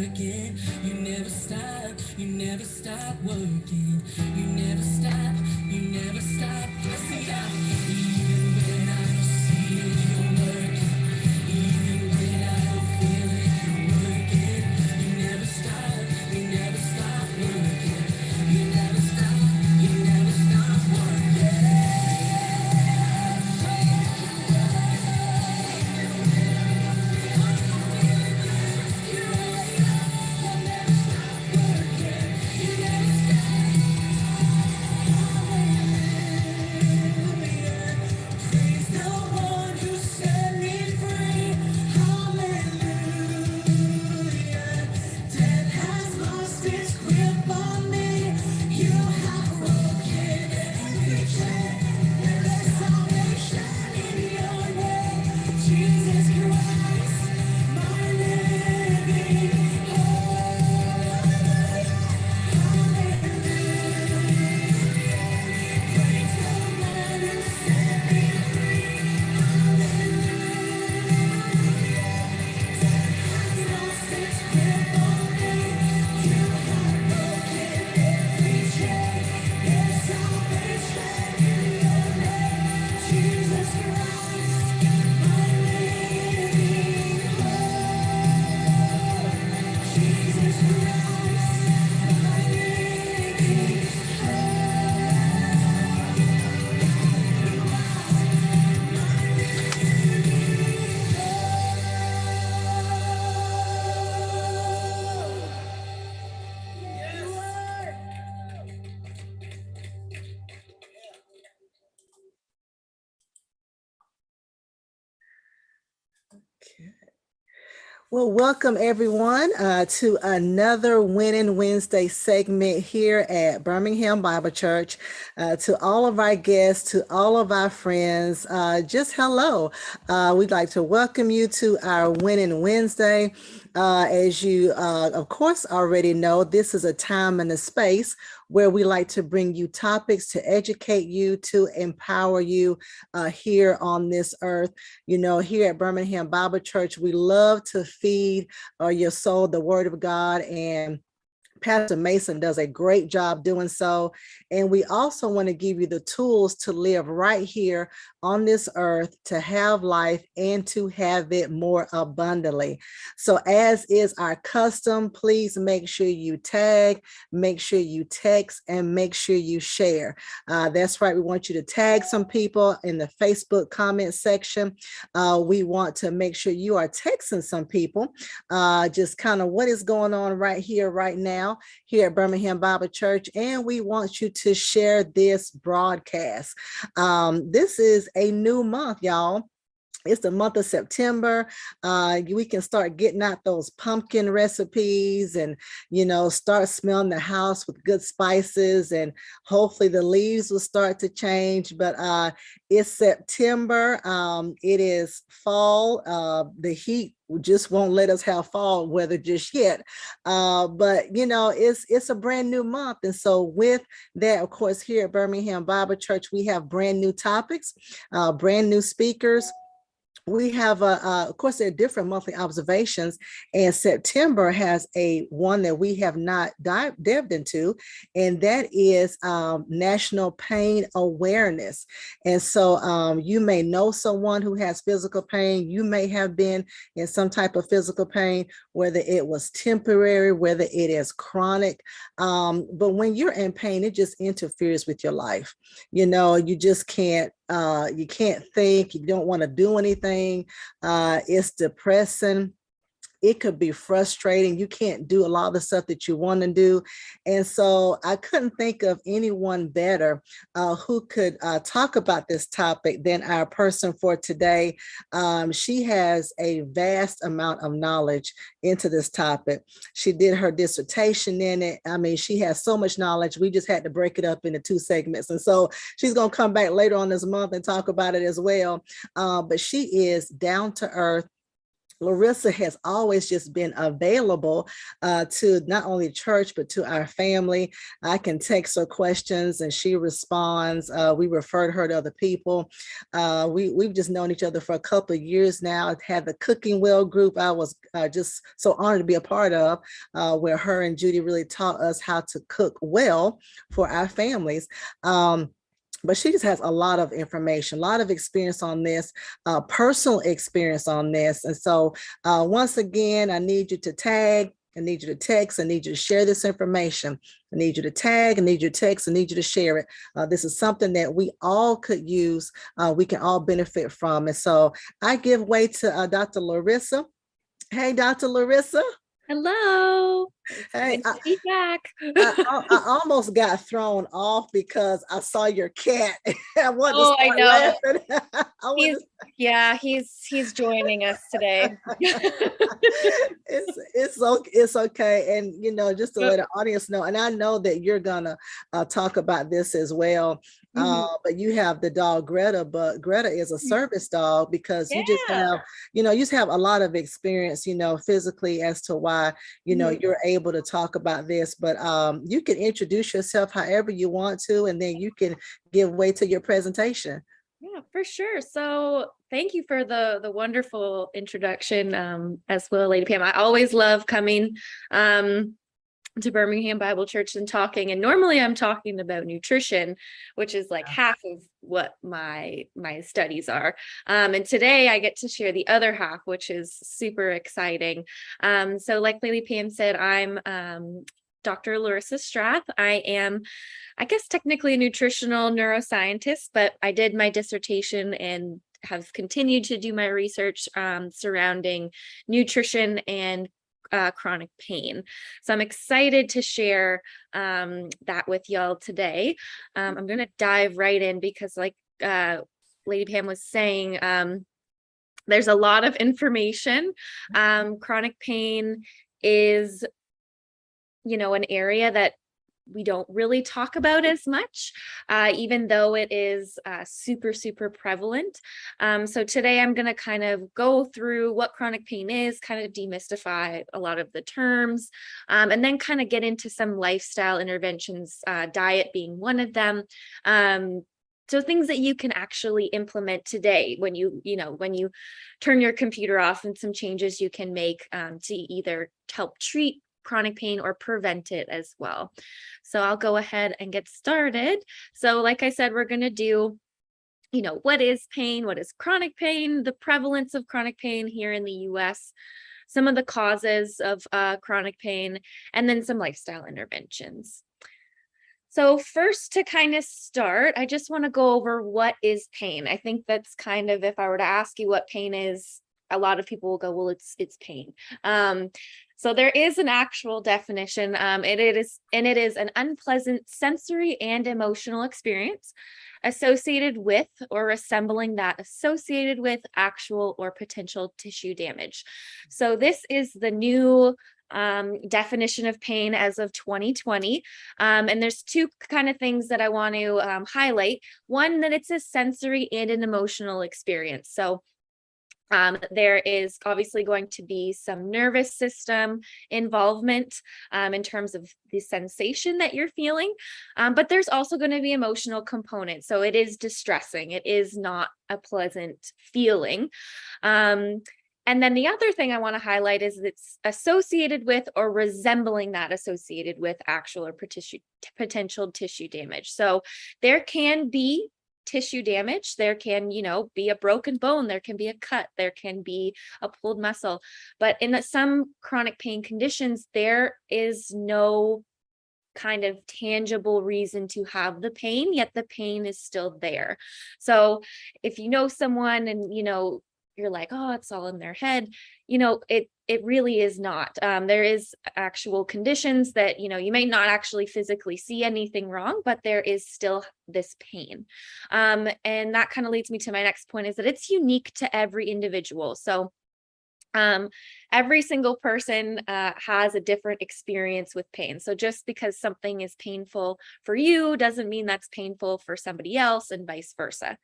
working. You never stop, you never stop working. You never stop, you never stop. I see ya. Even when I don't see it, you're working. Even when I don't feel it, you're working. You never stop, you never stop working. You never stop, you never stop working. Jesus Christ, my living Jesus Christ, my living Jesus Christ, my living Well, welcome everyone to another Winning Wednesday segment here at Birmingham Bible Church. To all of our guests, to all of our friends, just hello. We'd like to welcome you to our Winning Wednesday. As you, of course, already know, this is a time and a space where we like to bring you topics to educate you, to empower you here on this earth. You know, here at Birmingham Bible Church, we love to feed your soul the Word of God, and Pastor Mason does a great job doing so. And we also want to give you the tools to live right here on this earth, to have life and to have it more abundantly. So as is our custom, please make sure you tag, make sure you text, and make sure you share. That's right. We want you to tag some people in the Facebook comment section. We want to make sure you are texting some people, just kind of what is going on right here, right now, here at Birmingham Bible Church. And we want you to share this broadcast. This is a new month, y'all. It's the month of September. We can start getting out those pumpkin recipes and, you know, start smelling the house with good spices, and hopefully the leaves will start to change. But it's September. It is fall. The heat just won't let us have fall weather just yet. But, you know, it's a brand new month. And so with that, of course, here at Birmingham Bible Church, we have brand new topics, brand new speakers. We have, of course, there are different monthly observations, and September has a one that we have not dived into, and that is National Pain Awareness. And so you may know someone who has physical pain. You may have been in some type of physical pain, whether it was temporary, whether it is chronic. But when you're in pain, it just interferes with your life. You know, you just can't. You can't think, you don't want to do anything. It's depressing. It could be frustrating. You can't do a lot of the stuff that you want to do. And so I couldn't think of anyone better who could talk about this topic than our person for today. She has a vast amount of knowledge into this topic. She did her dissertation in it. I mean, she has so much knowledge. We just had to break it up into 2 segments. And so she's going to come back later on this month and talk about it as well. But she is down to earth, Larissa has always just been available to not only church, but to our family. I can text her questions and she responds. We referred her to other people. We've just known each other for a couple of years now. I've had the cooking well group I was just so honored to be a part of, where her and Judy really taught us how to cook well for our families. But she just has a lot of information, a lot of experience on this, personal experience on this. And so once again, I need you to tag, I need you to text, I need you to share this information. I need you to tag, I need you to text, I need you to share it. This is something that we all could use, we can all benefit from. And so I give way to Dr. Larissa. Hey, Dr. Larissa. Hello. Hey, Good to be back. I almost got thrown off because I saw your cat. I wanted to I start know. laughing. He's joining us today. It's okay. And just to let the audience know, and I know that you're gonna talk about this as well. But you have the dog Greta, but Greta is a service dog because you just have, you just have a lot of experience, physically as to why, you're able to talk about this. But you can introduce yourself however you want to, and then you can give way to your presentation. Yeah, for sure. So thank you for the wonderful introduction as well, Lady Pam. I always love coming to Birmingham Bible Church and talking. And normally I'm talking about nutrition, which is like half of what my studies are. And today I get to share the other half, which is super exciting. So like Lady Pam said, I'm Dr. Larissa Strath. I am, I guess, technically a nutritional neuroscientist, but I did my dissertation and have continued to do my research surrounding nutrition and chronic pain. So I'm excited to share that with y'all today. I'm going to dive right in because like Lady Pam was saying, there's a lot of information. Chronic pain is an area that we don't really talk about as much, even though it is super, super prevalent. So today I'm going to kind of go through what chronic pain is, kind of demystify a lot of the terms, and then kind of get into some lifestyle interventions, diet being one of them. So things that you can actually implement today when you turn your computer off, and some changes you can make to either help treat chronic pain or prevent it as well. So I'll go ahead and get started. So like I said, we're going to do, what is pain? What is chronic pain? The prevalence of chronic pain here in the US, some of the causes of chronic pain, and then some lifestyle interventions. So first, to kind of start, I just want to go over what is pain. I think that's kind of, if I were to ask you what pain is, a lot of people will go, well, it's pain. So there is an actual definition. It is an unpleasant sensory and emotional experience associated with or resembling that associated with actual or potential tissue damage. So this is the new definition of pain as of 2020. And there's two kind of things that I want to highlight. One, that it's a sensory and an emotional experience. So there is obviously going to be some nervous system involvement in terms of the sensation that you're feeling, but there's also going to be emotional components. So it is distressing. It is not a pleasant feeling. And then the other thing I want to highlight is it's associated with or resembling that associated with actual or potential tissue damage. So there can be tissue damage. There can, be a broken bone. There can be a cut. There can be a pulled muscle. But in some chronic pain conditions, there is no kind of tangible reason to have the pain, yet the pain is still there. So if you know someone and, you're like, oh, it's all in their head, it really is not. There is actual conditions that, you may not actually physically see anything wrong, but there is still this pain. And that kind of leads me to my next point, is that it's unique to every individual. So every single person has a different experience with pain. So just because something is painful for you doesn't mean that's painful for somebody else, and vice versa.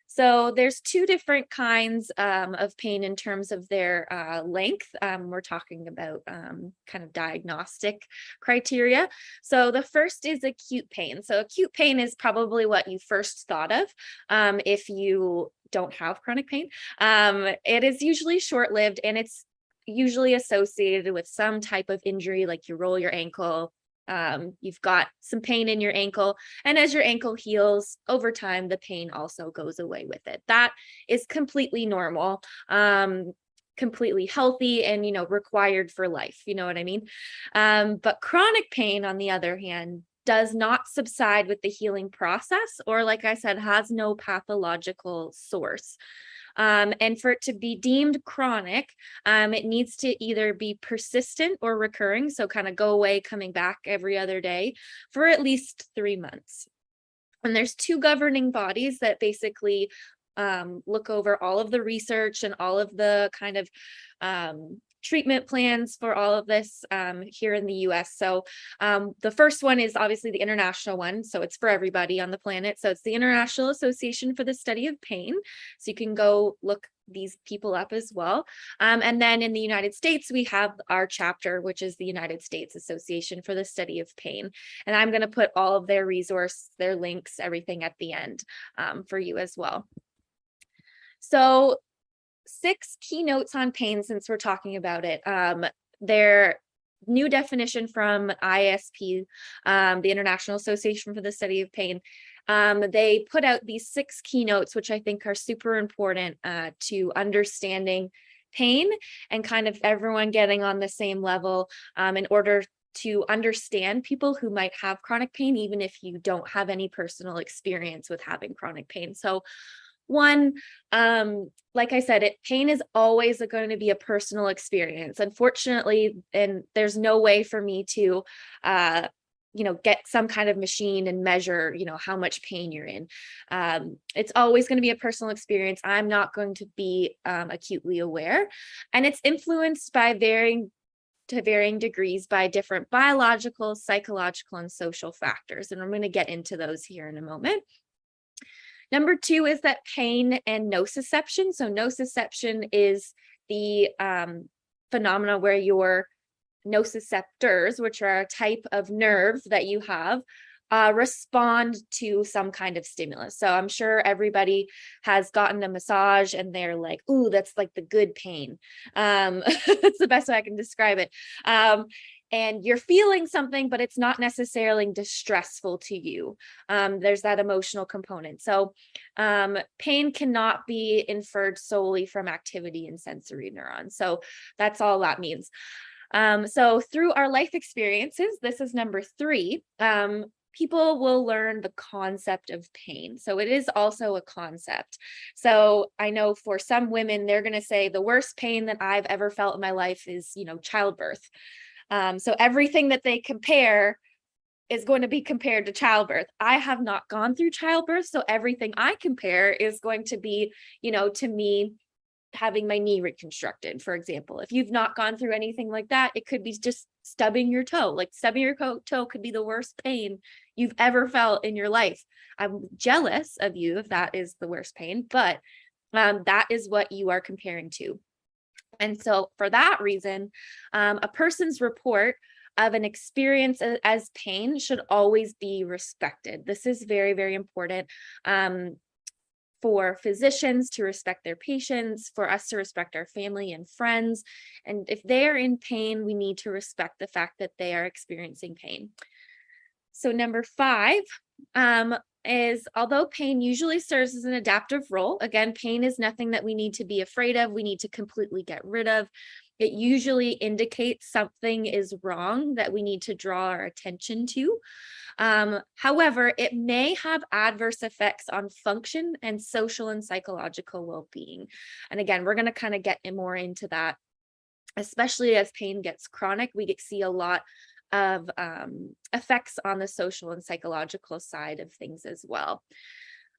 So there's two different kinds of pain in terms of their length. We're talking about kind of diagnostic criteria. So the first is acute pain. So acute pain is probably what you first thought of if you don't have chronic pain. It is usually short-lived, and it's usually associated with some type of injury, like you roll your ankle, you've got some pain in your ankle, and as your ankle heals over time, the pain also goes away with it. That is completely normal, completely healthy, and required for life. You know what I mean? But chronic pain, on the other hand, does not subside with the healing process, or, like I said, has no pathological source. And for it to be deemed chronic, it needs to either be persistent or recurring, so kind of go away, coming back every other day for at least 3 months. And there's two governing bodies that basically look over all of the research and all of the kind of treatment plans for all of this here in the US. So the first one is obviously the international one. So it's for everybody on the planet. So it's the International Association for the Study of Pain. So you can go look these people up as well. And then in the United States, we have our chapter, which is the United States Association for the Study of Pain. And I'm going to put all of their resource, their links, everything at the end for you as well. So 6 keynotes on pain, since we're talking about it. Their new definition from ISP, the International Association for the Study of Pain, they put out these 6 keynotes, which I think are super important to understanding pain and kind of everyone getting on the same level in order to understand people who might have chronic pain, even if you don't have any personal experience with having chronic pain. So one, like I said, pain is always going to be a personal experience, unfortunately, and there's no way for me to, get some kind of machine and measure, how much pain you're in. It's always going to be a personal experience. I'm not going to be acutely aware, and it's influenced by varying degrees by different biological, psychological, and social factors. And I'm going to get into those here in a moment. Number 2 is that pain and nociception. So nociception is the phenomena where your nociceptors, which are a type of nerve that you have, respond to some kind of stimulus. So I'm sure everybody has gotten a massage and they're like, ooh, that's like the good pain. That's the best way I can describe it. And you're feeling something, but it's not necessarily distressful to you. There's that emotional component. So pain cannot be inferred solely from activity in sensory neurons. So that's all that means. So through our life experiences, this is number 3, people will learn the concept of pain. So it is also a concept. So I know for some women, they're going to say the worst pain that I've ever felt in my life is, childbirth. So everything that they compare is going to be compared to childbirth. I have not gone through childbirth, so everything I compare is going to be, to me, having my knee reconstructed, for example. If you've not gone through anything like that, it could be just stubbing your toe. Like stubbing your toe could be the worst pain you've ever felt in your life. I'm jealous of you if that is the worst pain, but that is what you are comparing to. And so for that reason, a person's report of an experience as pain should always be respected. This is very, very important for physicians to respect their patients, for us to respect our family and friends. And if they are in pain, we need to respect the fact that they are experiencing pain. So number 5, is although pain usually serves as an adaptive role, again, pain is nothing that we need to be afraid of. We need to completely get rid of. It usually indicates something is wrong that we need to draw our attention to. However, it may have adverse effects on function and social and psychological well-being. And again, we're going to kind of get more into that, especially as pain gets chronic. We see a lot of effects on the social and psychological side of things as well.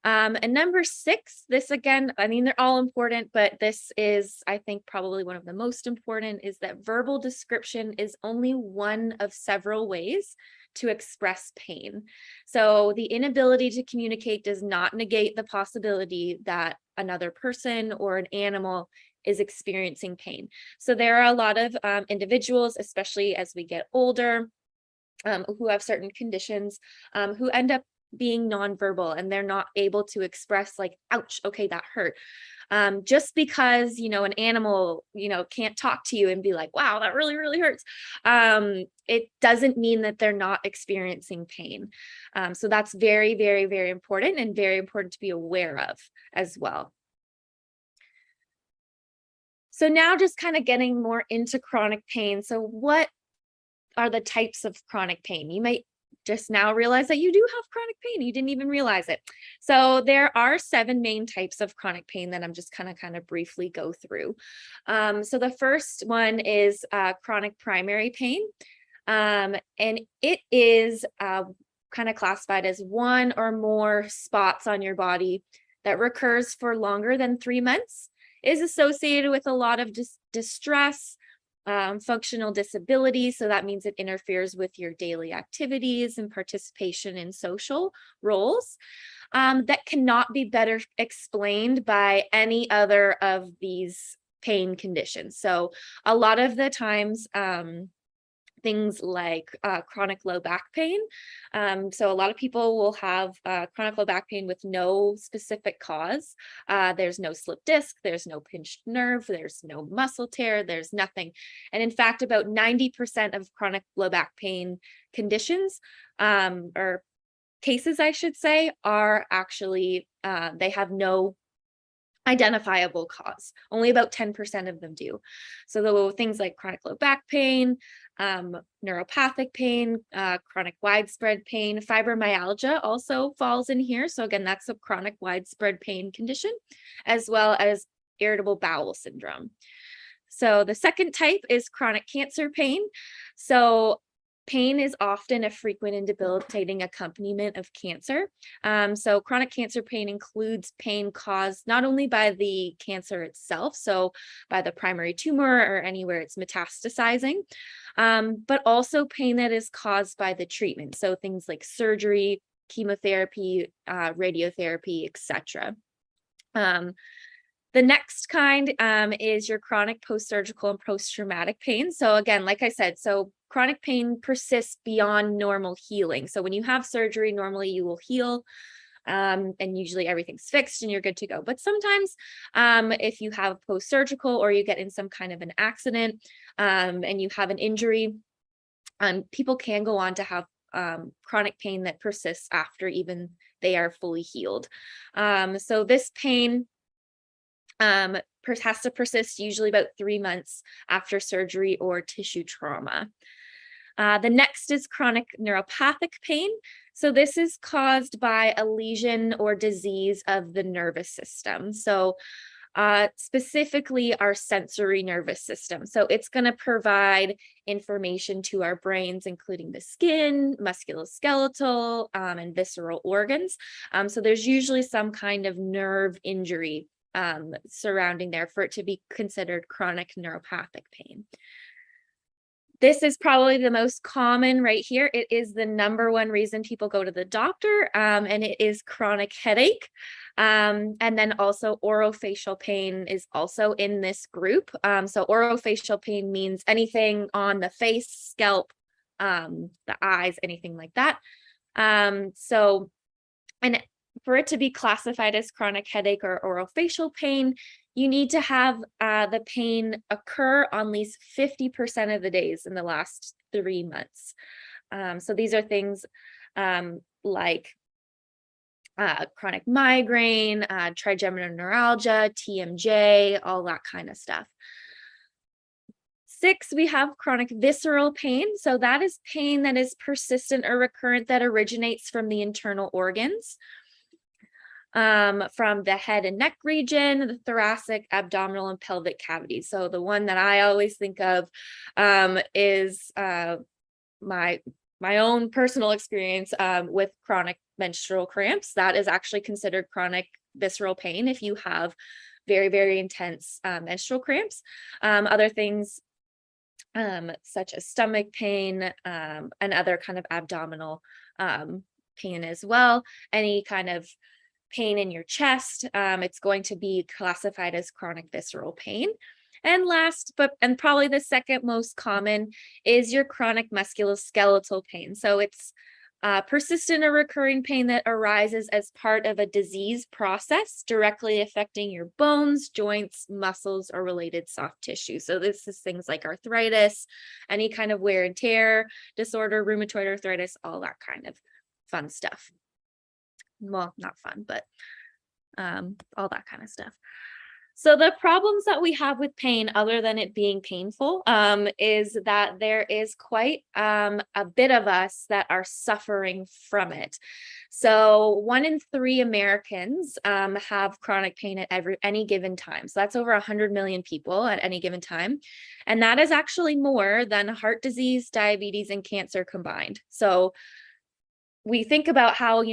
And number 6, this again, I mean, they're all important, but this is, I think, probably one of the most important, is that verbal description is only one of several ways to express pain. So the inability to communicate does not negate the possibility that another person or an animal is experiencing pain. So there are a lot of individuals, especially as we get older, who have certain conditions, who end up being nonverbal, and they're not able to express like, ouch, okay, that hurt. Just because, an animal, can't talk to you and be like, wow, that really, really hurts. It doesn't mean that they're not experiencing pain. So that's very, very, very important, and very important to be aware of as well. So now just kind of getting more into chronic pain. So what are the types of chronic pain? You might just now realize that you do have chronic pain. You didn't even realize it. So there are 7 main types of chronic pain that I'm just kind of briefly go through. So the first one is chronic primary pain. And it is kind of classified as one or more spots on your body that recurs for longer than 3 months, is associated with a lot of distress, functional disability. So that means it interferes with your daily activities and participation in social roles, that cannot be better explained by any other of these pain conditions. So a lot of the times, things like chronic low back pain. So a lot of people will have chronic low back pain with no specific cause. There's no slip disc, there's no pinched nerve, there's no muscle tear, there's nothing. And in fact, about 90% of chronic low back pain conditions, or cases, I should say, are actually, they have no identifiable cause. Only about 10% of them do. So the things like chronic low back pain, neuropathic pain, chronic widespread pain, fibromyalgia also falls in here. So again, that's a chronic widespread pain condition, as well as irritable bowel syndrome. So the second type is chronic cancer pain. So pain is often a frequent and debilitating accompaniment of cancer. So chronic cancer pain includes pain caused not only by the cancer itself, so by the primary tumor or anywhere it's metastasizing, but also pain that is caused by the treatment. So things like surgery, chemotherapy, radiotherapy, etc. The next kind is your chronic post-surgical and post-traumatic pain. So again, like I said, so chronic pain persists beyond normal healing. So when you have surgery, normally you will heal, and usually everything's fixed and you're good to go. But sometimes if you have post-surgical, or you get in some kind of an accident, and you have an injury, people can go on to have chronic pain that persists after even they are fully healed. So this pain has to persist usually about 3 months after surgery or tissue trauma. The next is chronic neuropathic pain. So this is caused by a lesion or disease of the nervous system. So specifically our sensory nervous system. So it's going to provide information to our brains, including the skin, musculoskeletal, and visceral organs. So there's usually some kind of nerve injury surrounding there for it to be considered chronic neuropathic pain. This is probably the most common right here. It is the number one reason people go to the doctor, and it is chronic headache. And then also orofacial pain is also in this group. So orofacial pain means anything on the face, scalp, the eyes, anything like that. And for it to be classified as chronic headache or orofacial pain, you need to have the pain occur on at least 50% of the days in the last 3 months. So these are things like chronic migraine, trigeminal neuralgia, TMJ, all that kind of stuff. 6, we have chronic visceral pain. So that is pain that is persistent or recurrent that originates from the internal organs. From the head and neck region, the thoracic, abdominal, and pelvic cavities. So the one that I always think of is my my own personal experience with chronic menstrual cramps, that is actually considered chronic visceral pain if you have very, very intense menstrual cramps. Other things such as stomach pain and other kind of abdominal pain as well. Any kind of pain in your chest, it's going to be classified as chronic visceral pain. And last, and probably the second most common, is your chronic musculoskeletal pain. So it's persistent or recurring pain that arises as part of a disease process directly affecting your bones, joints, muscles, or related soft tissue. So this is things like arthritis, any kind of wear and tear disorder, rheumatoid arthritis, all that kind of fun stuff. Well, not fun, but all that kind of stuff. So the problems that we have with pain, other than it being painful, is that there is quite a bit of us that are suffering from it. So 1 in 3 Americans have chronic pain at any given time. So that's over 100 million people at any given time. And that is actually more than heart disease, diabetes, and cancer combined. So we think about how,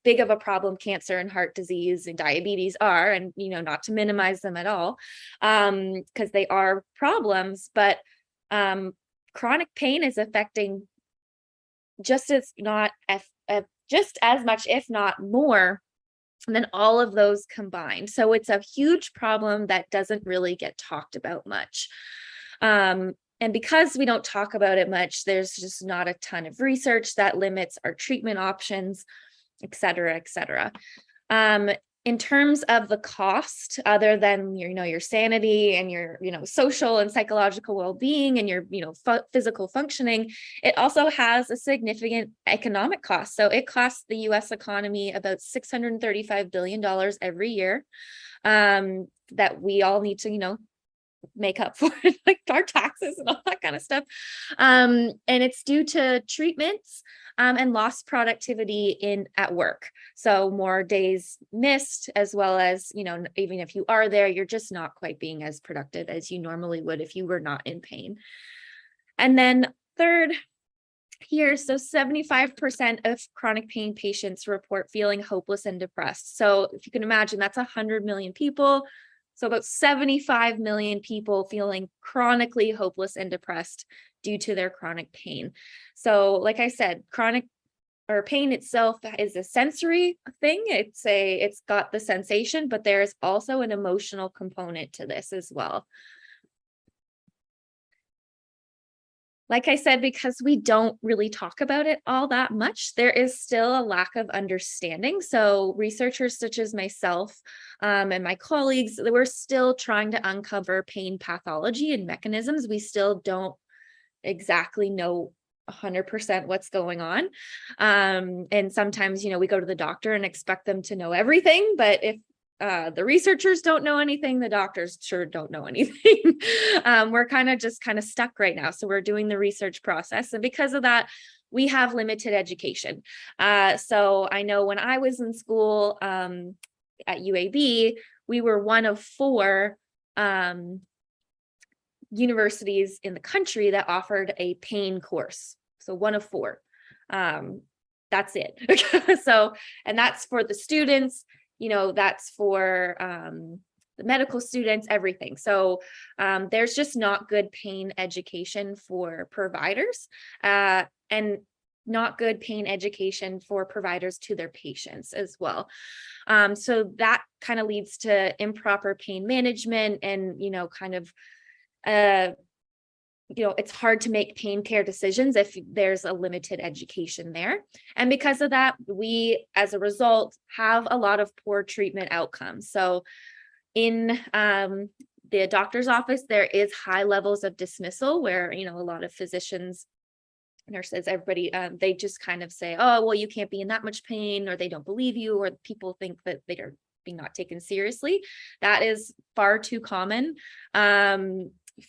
big of a problem cancer and heart disease and diabetes are, and not to minimize them at all, because they are problems, but chronic pain is affecting just as much, if not more, than all of those combined. So it's a huge problem that doesn't really get talked about much. And because we don't talk about it much, there's just not a ton of research that limits our treatment options, et cetera, et cetera. In terms of the cost, other than your sanity and your social and psychological well-being and your physical functioning, it also has a significant economic cost. So it costs the U.S. economy about $635 billion every year, that we all need to make up for, like our taxes and all that kind of stuff. And it's due to treatments and lost productivity at work. So more days missed, as well as, even if you are there, you're just not quite being as productive as you normally would if you were not in pain. And then third here, so 75% of chronic pain patients report feeling hopeless and depressed. So if you can imagine, that's 100 million people. So about 75 million people feeling chronically hopeless and depressed due to their chronic pain. So like I said, chronic or pain itself is a sensory thing. It's got the sensation, but there's also an emotional component to this as well. Like I said, because we don't really talk about it all that much, there is still a lack of understanding. So researchers such as myself and my colleagues, we're still trying to uncover pain pathology and mechanisms. We still don't exactly know 100% what's going on. And sometimes, we go to the doctor and expect them to know everything, but if the researchers don't know anything, the doctors sure don't know anything. We're kind of stuck right now. So we're doing the research process. And because of that, we have limited education. So I know when I was in school at UAB, we were one of 4 universities in the country that offered a pain course. So one of 4. That's it. So, and that's for the students. That's for the medical students, everything. So there's just not good pain education for providers and not good pain education for providers to their patients as well. So that kind of leads to improper pain management and, it's hard to make pain care decisions if there's a limited education there. And because of that, we, as a result, have a lot of poor treatment outcomes. So in the doctor's office, there is high levels of dismissal where, a lot of physicians, nurses, everybody, they just kind of say, oh, well, you can't be in that much pain, or they don't believe you, or people think that they are being not taken seriously. That is far too common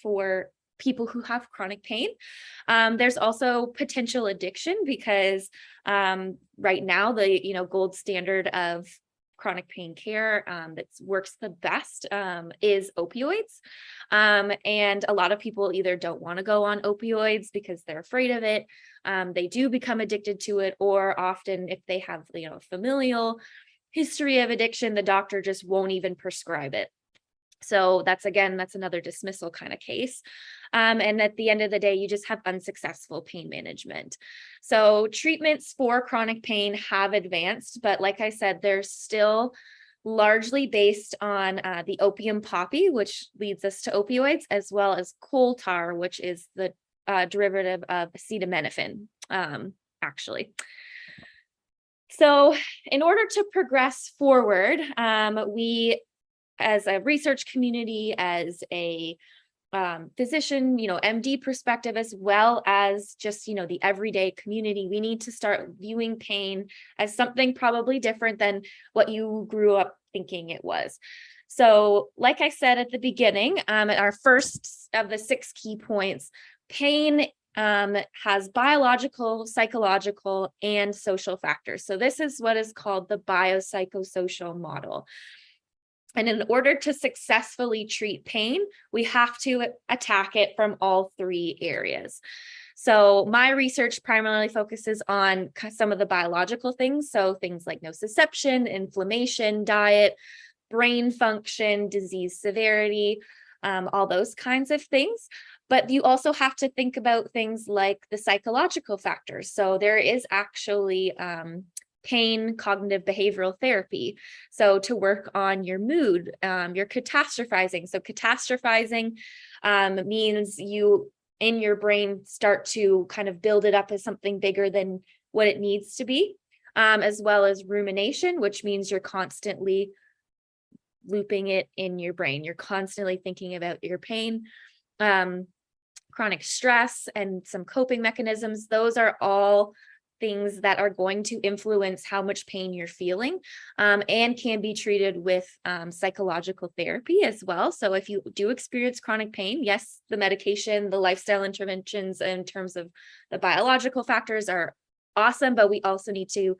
for people who have chronic pain. There's also potential addiction because right now the gold standard of chronic pain care that works the best is opioids. And a lot of people either don't want to go on opioids because they're afraid of it. They do become addicted to it, or often if they have, familial history of addiction, the doctor just won't even prescribe it. So that's another dismissal kind of case. And at the end of the day, you just have unsuccessful pain management. So treatments for chronic pain have advanced, but like I said, they're still largely based on the opium poppy, which leads us to opioids, as well as coal tar, which is the derivative of acetaminophen, actually. So in order to progress forward, we, as a research community, as a physician, MD perspective, as well as just, the everyday community, we need to start viewing pain as something probably different than what you grew up thinking it was. So like I said at the beginning, our first of the 6 key points, pain has biological, psychological, and social factors. So this is what is called the biopsychosocial model. And in order to successfully treat pain, we have to attack it from all 3 areas. So my research primarily focuses on some of the biological things. So things like nociception, inflammation, diet, brain function, disease severity, all those kinds of things. But you also have to think about things like the psychological factors. So there is actually pain cognitive behavioral therapy. So to work on your mood, your catastrophizing. So catastrophizing means you in your brain start to kind of build it up as something bigger than what it needs to be, as well as rumination, which means you're constantly looping it in your brain. You're constantly thinking about your pain. Chronic stress and some coping mechanisms, those are all things that are going to influence how much pain you're feeling, and can be treated with psychological therapy as well. So if you do experience chronic pain, yes, the medication, the lifestyle interventions in terms of the biological factors are awesome, but we also need to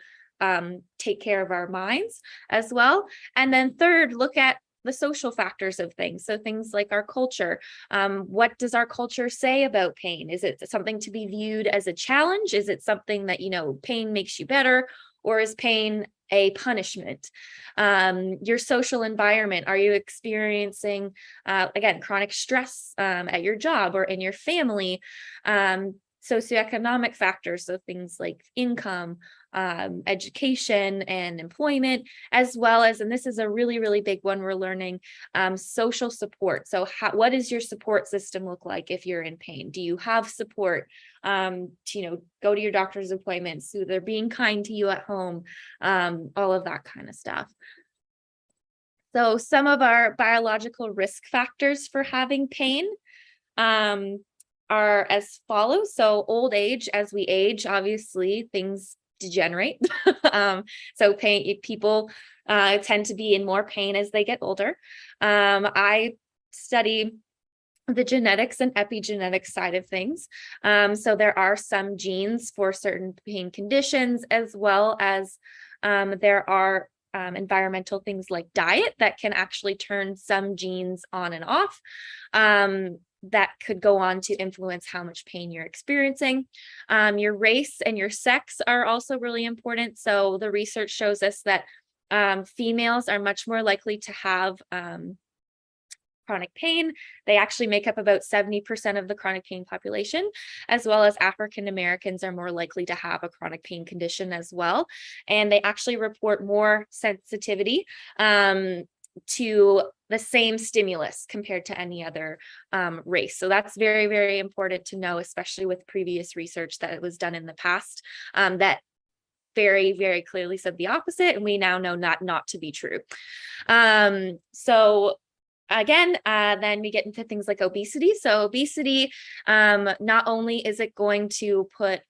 take care of our minds as well. And then third, look at the social factors of things. So things like our culture. What does our culture say about pain? Is it something to be viewed as a challenge? Is it something that, pain makes you better? Or is pain a punishment? Your social environment. Are you experiencing, again, chronic stress at your job or in your family? Socioeconomic factors, so things like income, education and employment, as well as, and this is a really, really big one we're learning, social support. So what does your support system look like if you're in pain? Do you have support to, go to your doctor's appointments? So they're being kind to you at home, all of that kind of stuff. So some of our biological risk factors for having pain are as follows. So old age, as we age, obviously things degenerate. So people tend to be in more pain as they get older. I study the genetics and epigenetics side of things. So there are some genes for certain pain conditions, as well as there are environmental things like diet that can actually turn some genes on and off. That could go on to influence how much pain you're experiencing. Your race and your sex are also really important. So the research shows us that females are much more likely to have chronic pain. They actually make up about 70% of the chronic pain population, as well as African Americans are more likely to have a chronic pain condition as well. And they actually report more sensitivity to the same stimulus compared to any other race. So that's very, very important to know, especially with previous research that was done in the past that very, very clearly said the opposite. And we now know not to be true. So again, then we get into things like obesity. So obesity, not only is it going to put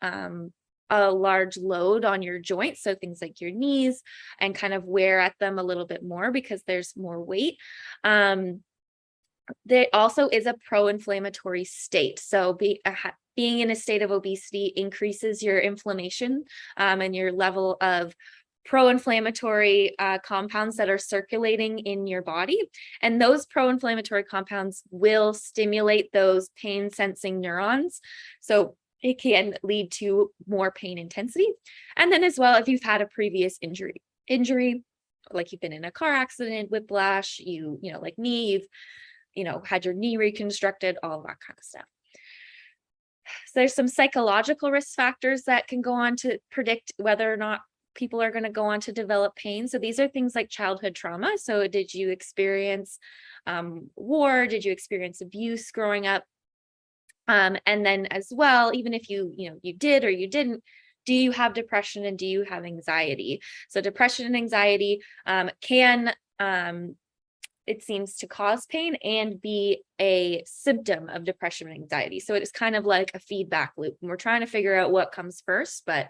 a large load on your joints, so things like your knees, and kind of wear at them a little bit more because there's more weight. There also is a pro-inflammatory state. So being in a state of obesity increases your inflammation and your level of pro-inflammatory compounds that are circulating in your body. And those pro-inflammatory compounds will stimulate those pain sensing neurons. So it can lead to more pain intensity. And then as well, if you've had a previous injury, like you've been in a car accident, whiplash, like me, you've had your knee reconstructed, all that kind of stuff. So there's some psychological risk factors that can go on to predict whether or not people are going to go on to develop pain. So these are things like childhood trauma. So did you experience war? Did you experience abuse growing up? And then as well, even if you did or you didn't, do you have depression and do you have anxiety? So depression and anxiety can, it seems, to cause pain and be a symptom of depression and anxiety. So it is kind of like a feedback loop, and we're trying to figure out what comes first. But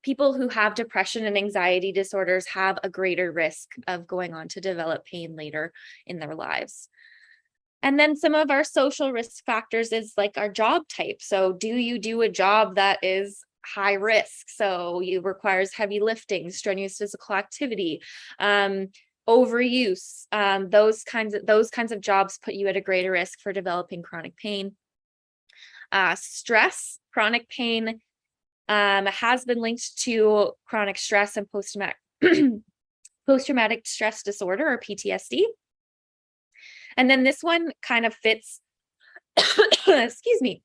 people who have depression and anxiety disorders have a greater risk of going on to develop pain later in their lives. And then some of our social risk factors is like our job type. So do you do a job that is high risk? So it requires heavy lifting, strenuous physical activity, overuse. Those kinds of jobs put you at a greater risk for developing chronic pain. Stress, chronic pain has been linked to chronic stress and post-traumatic stress disorder, or PTSD. And then this one kind of fits, excuse me,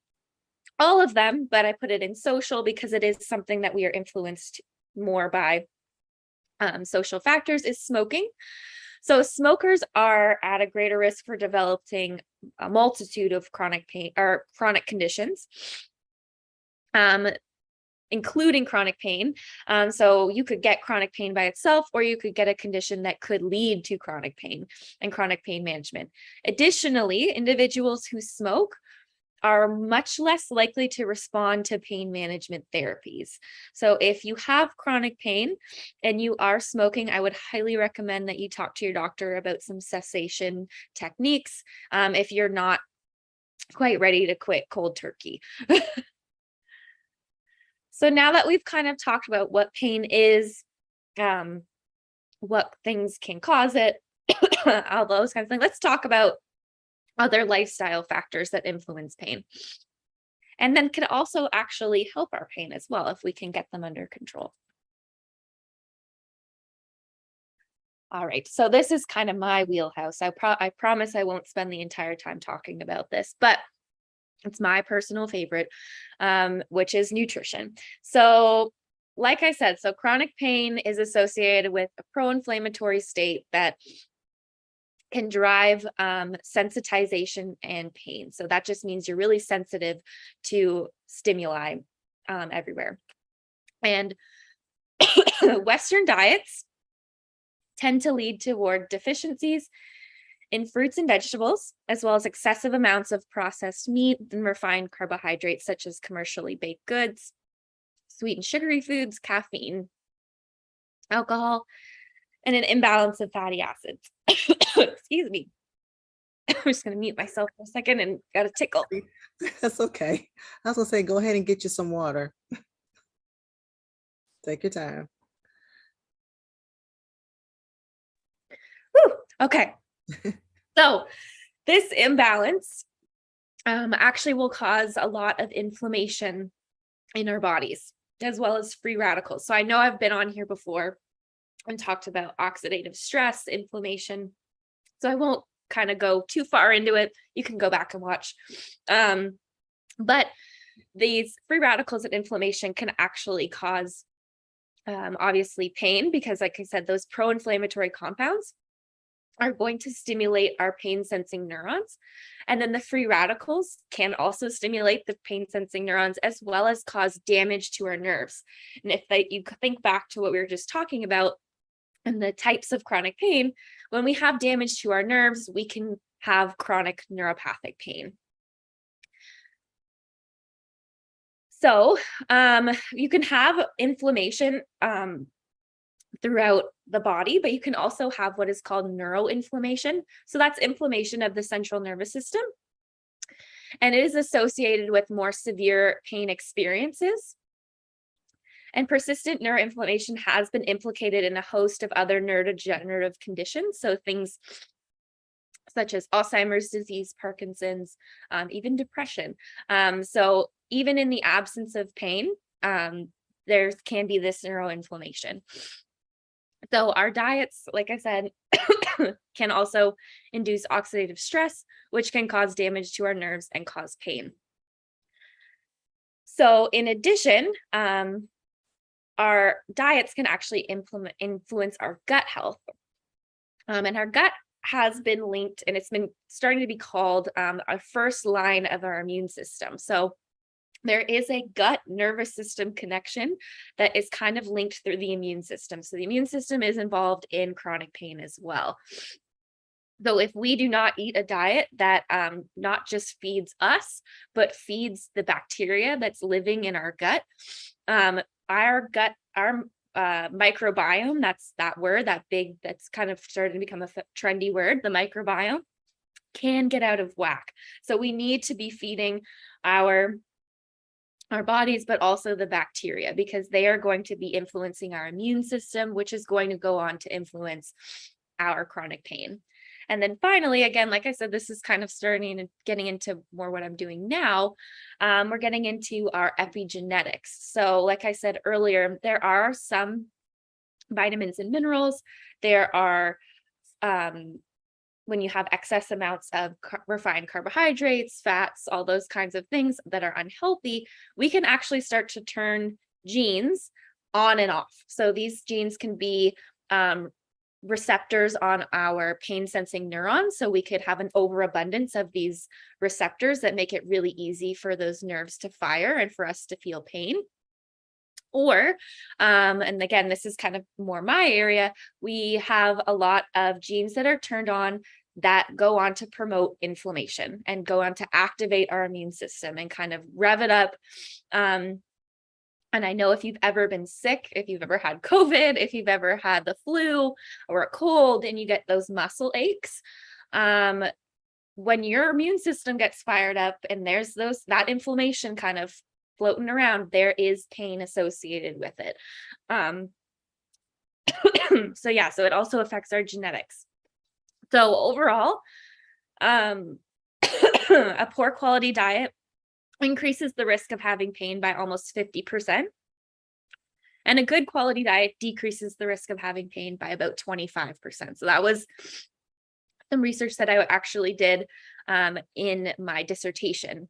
all of them, but I put it in social because it is something that we are influenced more by. Social factors is smoking. So smokers are at a greater risk for developing a multitude of chronic pain or chronic conditions, including chronic pain. So you could get chronic pain by itself, or you could get a condition that could lead to chronic pain and chronic pain management. Additionally, individuals who smoke are much less likely to respond to pain management therapies. So if you have chronic pain and you are smoking, I would highly recommend that you talk to your doctor about some cessation techniques if you're not quite ready to quit cold turkey. So now that we've kind of talked about what pain is, what things can cause it, all those kinds of things, let's talk about other lifestyle factors that influence pain, and then can also actually help our pain as well if we can get them under control. All right, so this is kind of my wheelhouse. I promise I won't spend the entire time talking about this, but it's my personal favorite, which is nutrition. So like I said, so chronic pain is associated with a pro-inflammatory state that can drive sensitization and pain. So that just means you're really sensitive to stimuli everywhere. And Western diets tend to lead toward deficiencies in fruits and vegetables, as well as excessive amounts of processed meat and refined carbohydrates, such as commercially baked goods, sweet and sugary foods, caffeine, alcohol, and an imbalance of fatty acids. Excuse me. I'm just going to mute myself for a second and got a tickle. That's okay. I was going to say, go ahead and get you some water. Take your time. Whew. Okay. So this imbalance actually will cause a lot of inflammation in our bodies, as well as free radicals. So I know I've been on here before and talked about oxidative stress, inflammation. So I won't kind of go too far into it. You can go back and watch. But these free radicals and inflammation can actually cause, obviously, pain, because like I said, those pro-inflammatory compounds are going to stimulate our pain sensing neurons. And then the free radicals can also stimulate the pain sensing neurons, as well as cause damage to our nerves. And if you think back to what we were just talking about and the types of chronic pain, when we have damage to our nerves, we can have chronic neuropathic pain. So you can have inflammation throughout the body, but you can also have what is called neuroinflammation. So that's inflammation of the central nervous system. And it is associated with more severe pain experiences. And persistent neuroinflammation has been implicated in a host of other neurodegenerative conditions. So things such as Alzheimer's disease, Parkinson's, even depression. So even in the absence of pain, there can be this neuroinflammation. So our diets, like I said, can also induce oxidative stress, which can cause damage to our nerves and cause pain. So in addition, our diets can actually influence our gut health. And our gut has been linked, and it's been starting to be called our first line of our immune system. So there is a gut nervous system connection that is kind of linked through the immune system. So the immune system is involved in chronic pain as well. So if we do not eat a diet that not just feeds us, but feeds the bacteria that's living in our gut, our microbiome, that's that word, that's kind of starting to become a trendy word, the microbiome, can get out of whack. So we need to be feeding our bodies, but also the bacteria, because they are going to be influencing our immune system, which is going to go on to influence our chronic pain. And then finally, again, like I said, this is kind of starting and getting into more what I'm doing now. We're getting into our epigenetics. So like I said earlier, there are some vitamins and minerals. There are, when you have excess amounts of refined carbohydrates, fats, all those kinds of things that are unhealthy, we can actually start to turn genes on and off. So these genes can be receptors on our pain sensing neurons. So we could have an overabundance of these receptors that make it really easy for those nerves to fire and for us to feel pain. Or, and again, this is kind of more my area, we have a lot of genes that are turned on that go on to promote inflammation and go on to activate our immune system and kind of rev it up. And I know if you've ever been sick, if you've ever had COVID, if you've ever had the flu or a cold and you get those muscle aches, when your immune system gets fired up and there's that inflammation kind of floating around, there is pain associated with it. So yeah, so it also affects our genetics. So overall, a poor quality diet increases the risk of having pain by almost 50%. And a good quality diet decreases the risk of having pain by about 25%. So that was some research that I actually did in my dissertation.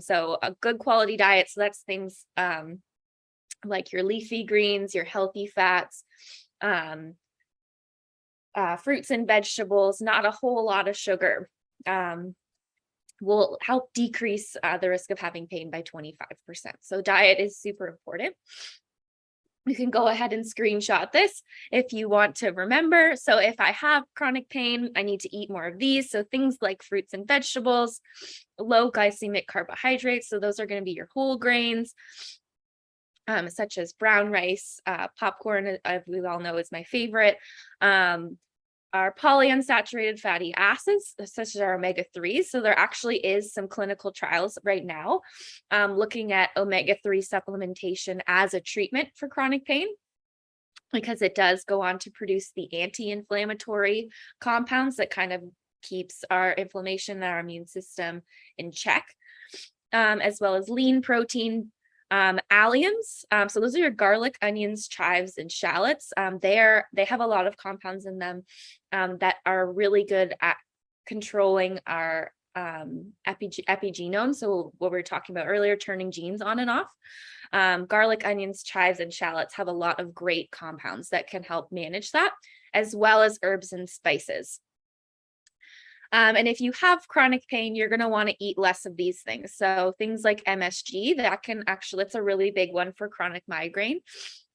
So a good quality diet, so that's things like your leafy greens, your healthy fats, fruits and vegetables, not a whole lot of sugar, will help decrease the risk of having pain by 25%. So diet is super important. You can go ahead and screenshot this if you want to remember. So if I have chronic pain, I need to eat more of these. So things like fruits and vegetables, low glycemic carbohydrates. So those are going to be your whole grains, such as brown rice, popcorn, we all know is my favorite. Our polyunsaturated fatty acids, such as our omega-3s. So there actually is some clinical trials right now looking at omega-3 supplementation as a treatment for chronic pain, because it does go on to produce the anti-inflammatory compounds that kind of keeps our inflammation and our immune system in check, as well as lean protein. Alliums, so those are your garlic, onions, chives, and shallots. They have a lot of compounds in them that are really good at controlling our epigenome. So what we were talking about earlier, turning genes on and off. Garlic, onions, chives, and shallots have a lot of great compounds that can help manage that, as well as herbs and spices. And if you have chronic pain, you're going to want to eat less of these things. So things like MSG, that's a really big one for chronic migraine.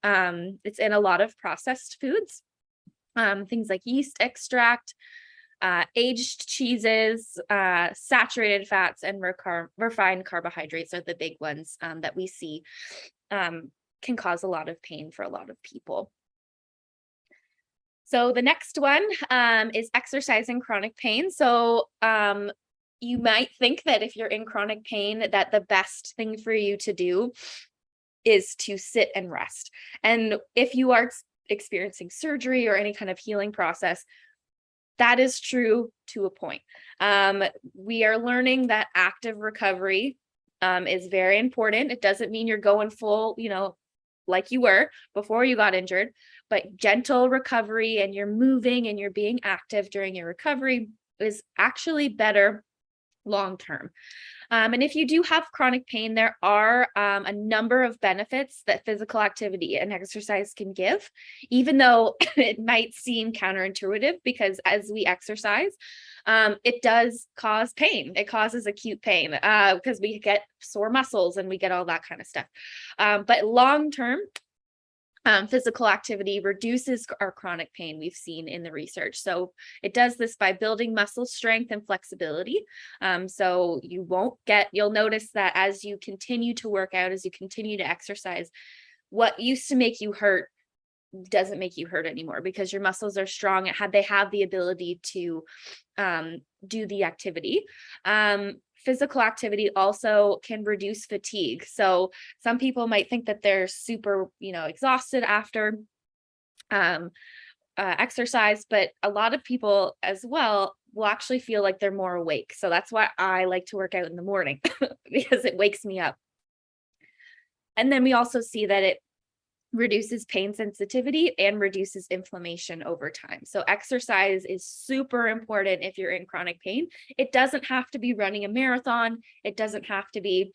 It's in a lot of processed foods, things like yeast extract, aged cheeses, saturated fats, and refined carbohydrates are the big ones that we see can cause a lot of pain for a lot of people. So the next one is exercise in chronic pain. So you might think that if you're in chronic pain, that the best thing for you to do is to sit and rest. And if you are experiencing surgery or any kind of healing process, that is true to a point. We are learning that active recovery is very important. It doesn't mean you're going full, like you were before you got injured, but gentle recovery, and you're moving and you're being active during your recovery is actually better long term. And if you do have chronic pain, there are a number of benefits that physical activity and exercise can give, even though it might seem counterintuitive, because as we exercise, it does cause pain. It causes acute pain because we get sore muscles and we get all that kind of stuff. But long term, physical activity reduces our chronic pain, we've seen in the research. So it does this by building muscle strength and flexibility. So you'll notice that as you continue to work out, as you continue to exercise, what used to make you hurt doesn't make you hurt anymore, because your muscles are strong. They have the ability to do the activity. Physical activity also can reduce fatigue. So some people might think that they're super, exhausted after exercise, but a lot of people as well will actually feel like they're more awake. So that's why I like to work out in the morning because it wakes me up. And then we also see that it reduces pain sensitivity and reduces inflammation over time. So exercise is super important if you're in chronic pain. It doesn't have to be running a marathon. It doesn't have to be,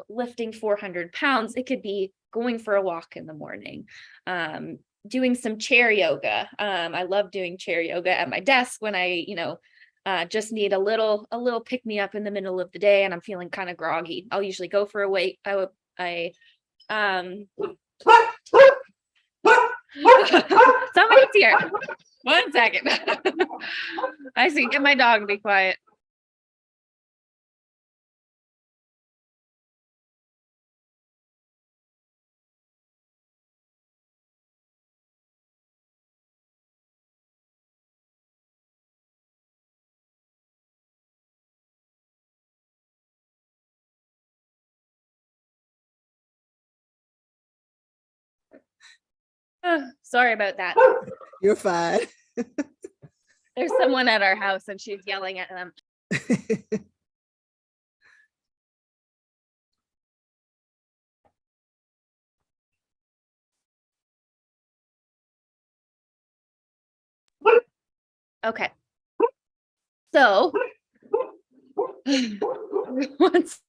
lifting 400 pounds. It could be going for a walk in the morning, doing some chair yoga. I love doing chair yoga at my desk when I, just need a little pick me up in the middle of the day and I'm feeling kind of groggy. I'll usually go for a wait. Somebody's here. 1 second. I see. Get my dog to be quiet. Sorry about that. You're fine. There's someone at our house and she's yelling at them. Okay. So once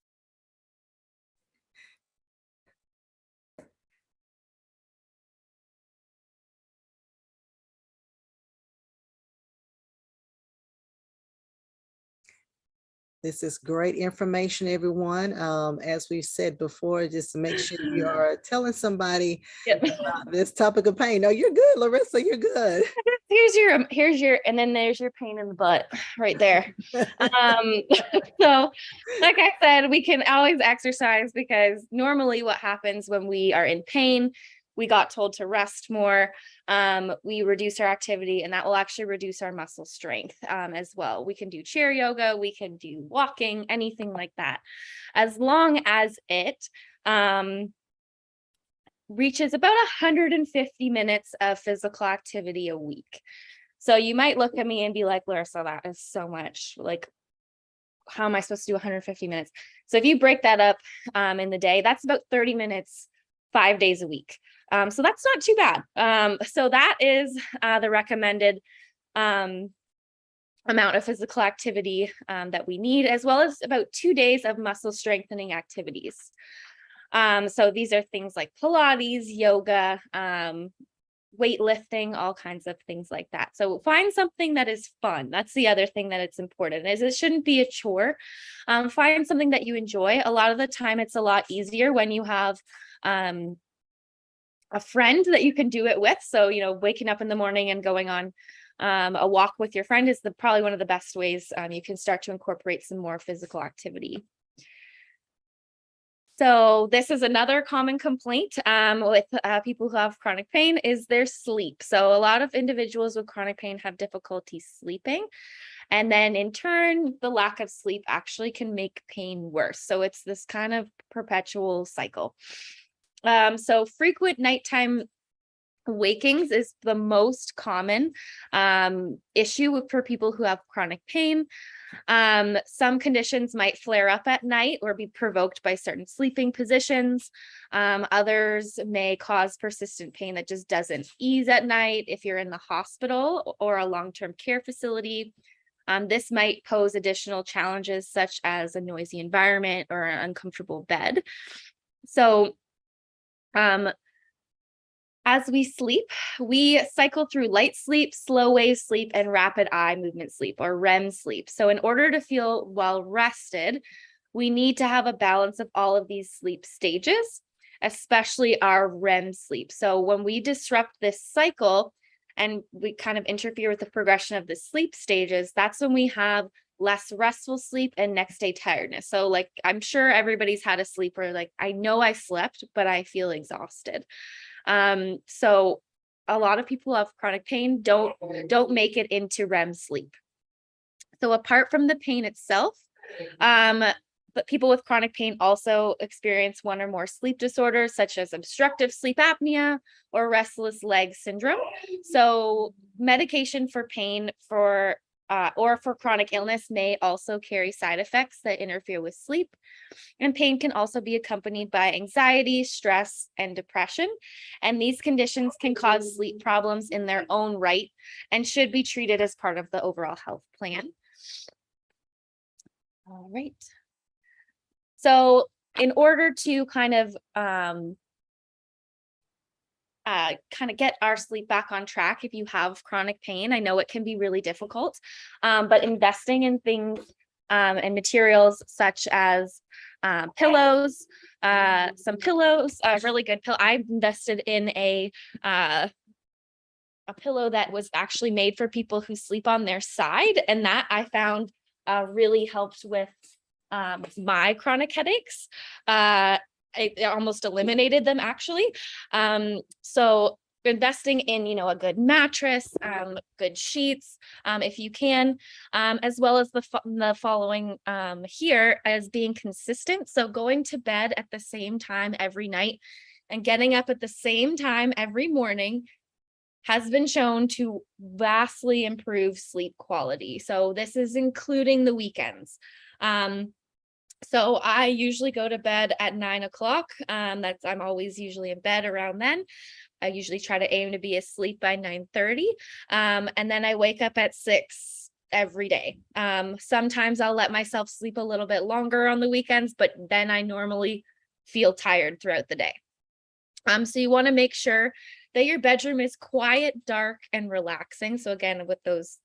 This is great information, everyone. As we said before, just to make sure you're telling somebody about this topic of pain. No, you're good, Larissa, you're good. Here's your, and then there's your pain in the butt right there. So like I said, we can always exercise, because normally what happens when we are in pain, we got told to rest more. We reduce our activity, and that will actually reduce our muscle strength as well. We can do chair yoga, we can do walking, anything like that, as long as it reaches about 150 minutes of physical activity a week. So you might look at me and be like, Larissa, that is so much. Like, how am I supposed to do 150 minutes? So if you break that up in the day, that's about 30 minutes, 5 days a week. So that's not too bad. So that is the recommended amount of physical activity that we need, as well as about 2 days of muscle strengthening activities. So these are things like Pilates, yoga, weightlifting, all kinds of things like that. So find something that is fun. That's the other thing that it's important, is it shouldn't be a chore. Find something that you enjoy. A lot of the time it's a lot easier when you have a friend that you can do it with. So, waking up in the morning and going on a walk with your friend is probably one of the best ways you can start to incorporate some more physical activity. So this is another common complaint with people who have chronic pain, is their sleep. So a lot of individuals with chronic pain have difficulty sleeping. And then in turn, the lack of sleep actually can make pain worse. So it's this kind of perpetual cycle. So frequent nighttime wakings is the most common issue for people who have chronic pain. Some conditions might flare up at night or be provoked by certain sleeping positions. Others may cause persistent pain that just doesn't ease at night if you're in the hospital or a long-term care facility. This might pose additional challenges such as a noisy environment or an uncomfortable bed. So, as we sleep, we cycle through light sleep, slow wave sleep, and rapid eye movement sleep, or REM sleep. So in order to feel well rested, we need to have a balance of all of these sleep stages, especially our REM sleep. So when we disrupt this cycle and we kind of interfere with the progression of the sleep stages, that's when we have less restful sleep and next day tiredness. So like, I'm sure everybody's had a sleep where like, I know I slept, but I feel exhausted. So a lot of people who have chronic pain don't make it into REM sleep. So apart from the pain itself, but people with chronic pain also experience one or more sleep disorders, such as obstructive sleep apnea or restless leg syndrome. So medication for pain or for chronic illness may also carry side effects that interfere with sleep. And pain can also be accompanied by anxiety, stress, and depression. And these conditions can cause sleep problems in their own right and should be treated as part of the overall health plan. All right. So in order to kind of get our sleep back on track, if you have chronic pain, I know it can be really difficult, but investing in things and materials such as pillows, some pillows, a really good pillow. I invested in a pillow that was actually made for people who sleep on their side, and that I found really helped with my chronic headaches. It almost eliminated them actually. So investing in, a good mattress, good sheets, if you can, as well as the following here as being consistent. So going to bed at the same time every night and getting up at the same time every morning has been shown to vastly improve sleep quality. So this is including the weekends. So I usually go to bed at 9 o'clock. I'm always usually in bed around then. I usually try to aim to be asleep by 9:30. And then I wake up at 6 every day. Sometimes I'll let myself sleep a little bit longer on the weekends, but then I normally feel tired throughout the day. So you want to make sure that your bedroom is quiet, dark, and relaxing. So again, with those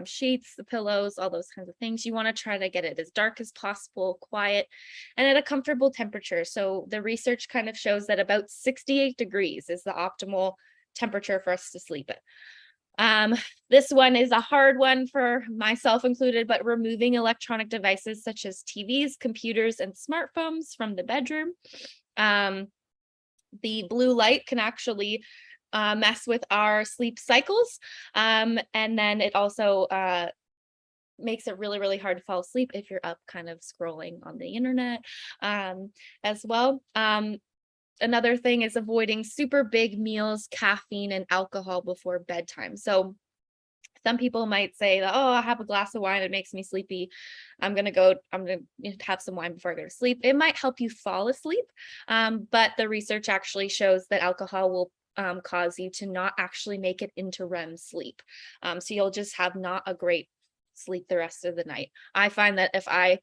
sheets, the pillows, all those kinds of things, you want to try to get it as dark as possible, quiet, and at a comfortable temperature. So the research kind of shows that about 68 degrees is the optimal temperature for us to sleep at. This one is a hard one for myself included, but removing electronic devices such as TVs, computers, and smartphones from the bedroom. The blue light can actually mess with our sleep cycles. And then it also makes it really, really hard to fall asleep if you're up kind of scrolling on the internet as well. Another thing is avoiding super big meals, caffeine, and alcohol before bedtime. So some people might say, oh, I have a glass of wine, it makes me sleepy. I'm going to have some wine before I go to sleep. It might help you fall asleep. But the research actually shows that alcohol will cause you to not actually make it into REM sleep. So you'll just have not a great sleep the rest of the night. I find that if I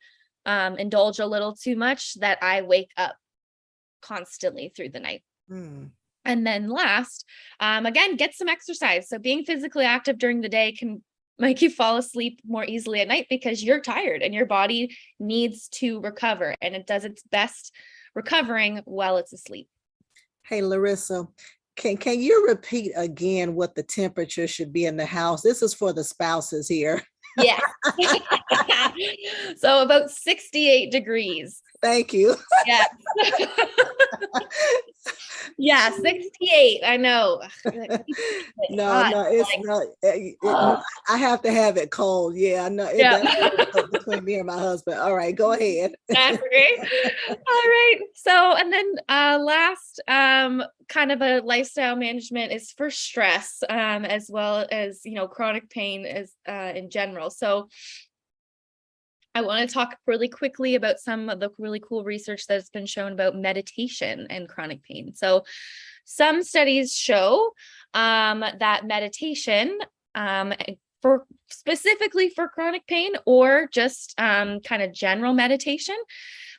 indulge a little too much, that I wake up constantly through the night. And then last, again, get some exercise. So being physically active during the day can make you fall asleep more easily at night because you're tired and your body needs to recover, and it does its best recovering while it's asleep. Hey, Larissa, can you repeat again what the temperature should be in the house? This is for the spouses here. Yes. So about 68 degrees. Thank you. Yeah. Yeah, 68. I know. No, Hot. no, it's Like, not. oh, I have to have it cold. Yeah, I know it. yeah. That's between me and my husband. All right, go ahead. That's great. All right. So, and then last kind of a lifestyle management is for stress, as well as, chronic pain as in general. So I want to talk really quickly about some of the really cool research that's been shown about meditation and chronic pain. So some studies show that meditation, for specifically for chronic pain or just kind of general meditation,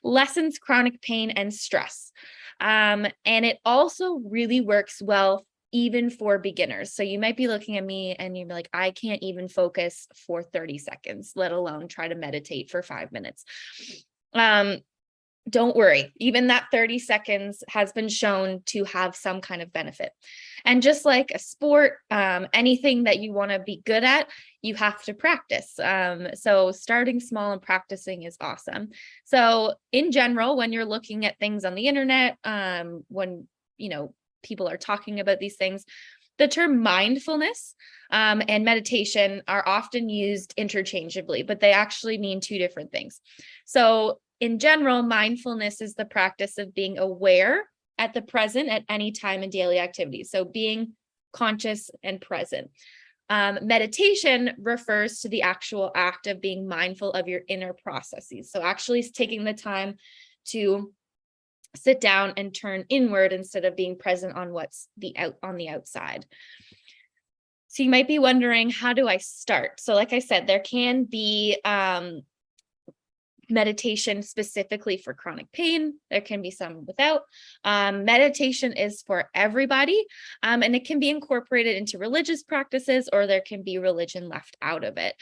lessens chronic pain and stress. And it also really works well even for beginners. So you might be looking at me and you're like, I can't even focus for 30 seconds, let alone try to meditate for 5 minutes. Don't worry, even that 30 seconds has been shown to have some kind of benefit. And just like a sport, anything that you want to be good at, you have to practice. So starting small and practicing is awesome. So in general, when you're looking at things on the internet, when people are talking about these things, the term mindfulness and meditation are often used interchangeably, but they actually mean two different things. So in general, mindfulness is the practice of being aware at the present at any time in daily activities. So being conscious and present. Meditation refers to the actual act of being mindful of your inner processes. So actually taking the time to sit down and turn inward instead of being present on what's on the outside. So you might be wondering, how do I start? So like I said, there can be meditation specifically for chronic pain. There can be some without. Meditation is for everybody, and it can be incorporated into religious practices, or there can be religion left out of it.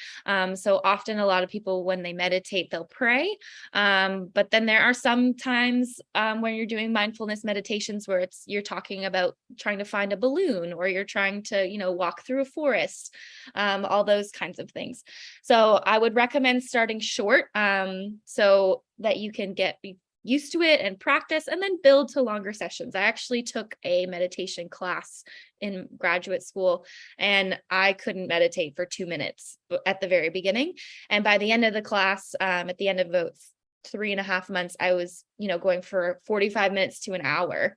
So often a lot of people, when they meditate, they'll pray. But then there are some times when you're doing mindfulness meditations where you're talking about trying to find a balloon, or you're trying to, walk through a forest, all those kinds of things. So I would recommend starting short, so that you can get used to it and practice, and then build to longer sessions. I actually took a meditation class in graduate school, and I couldn't meditate for 2 minutes at the very beginning. And by the end of the class, at the end of about 3.5 months, I was, going for 45 minutes to an hour,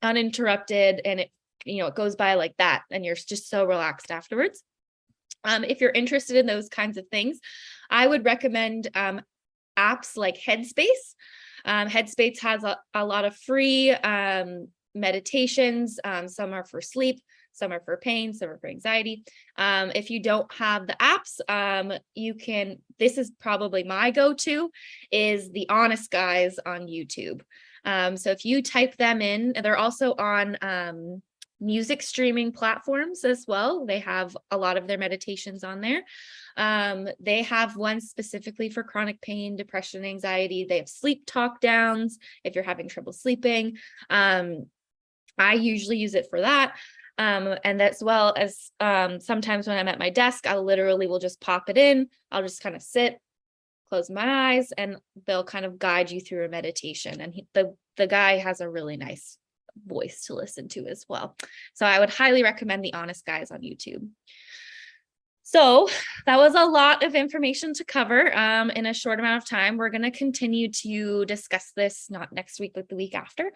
uninterrupted. And it goes by like that, and you're just so relaxed afterwards. If you're interested in those kinds of things, I would recommend apps like Headspace. Headspace has a lot of free meditations. Some are for sleep, some are for pain, some are for anxiety. If you don't have the apps, this is probably my go-to, is the Honest Guys on YouTube. So if you type them in, they're also on music streaming platforms as well. They have a lot of their meditations on there. They have one specifically for chronic pain, depression, anxiety. They have sleep talk downs if you're having trouble sleeping. I usually use it for that. And as well as sometimes when I'm at my desk, I literally will just pop it in. I'll just kind of sit, close my eyes, and they'll kind of guide you through a meditation. And the guy has a really nice voice to listen to as well. So I would highly recommend the Honest Guys on YouTube. So that was a lot of information to cover in a short amount of time. We're going to continue to discuss this, not next week, but the week after.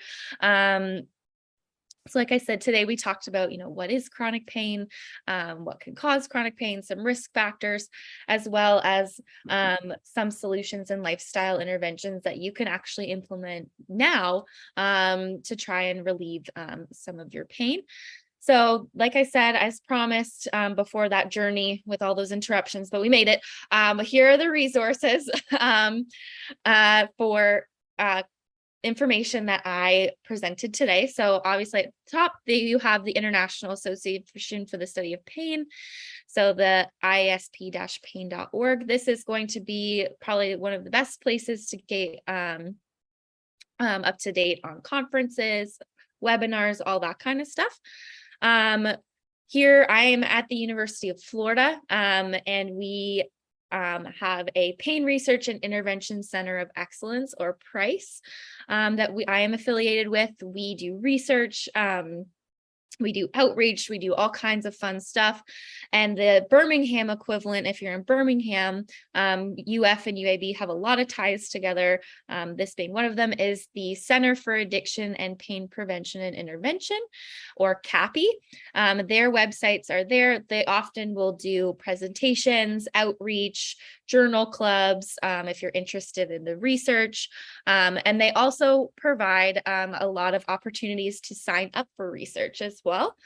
So like I said, today we talked about, what is chronic pain, what can cause chronic pain, some risk factors, as well as some solutions and lifestyle interventions that you can actually implement now to try and relieve some of your pain. So like I said, as promised before that journey with all those interruptions, but we made it. Here are the resources for information that I presented today. So obviously at the top, you have the International Association for the Study of Pain. So the ISP-pain.org. This is going to be probably one of the best places to get up to date on conferences, webinars, all that kind of stuff. here I am at the University of Florida, and we have a Pain Research and Intervention Center of Excellence, or PRICE, that I am affiliated with. We do research, we do outreach, we do all kinds of fun stuff. And the Birmingham equivalent, if you're in Birmingham, UF and UAB have a lot of ties together. This being one of them is the Center for Addiction and Pain Prevention and Intervention, or CAPI. Their websites are there. They often will do presentations, outreach, journal clubs, if you're interested in the research. And they also provide a lot of opportunities to sign up for research as well.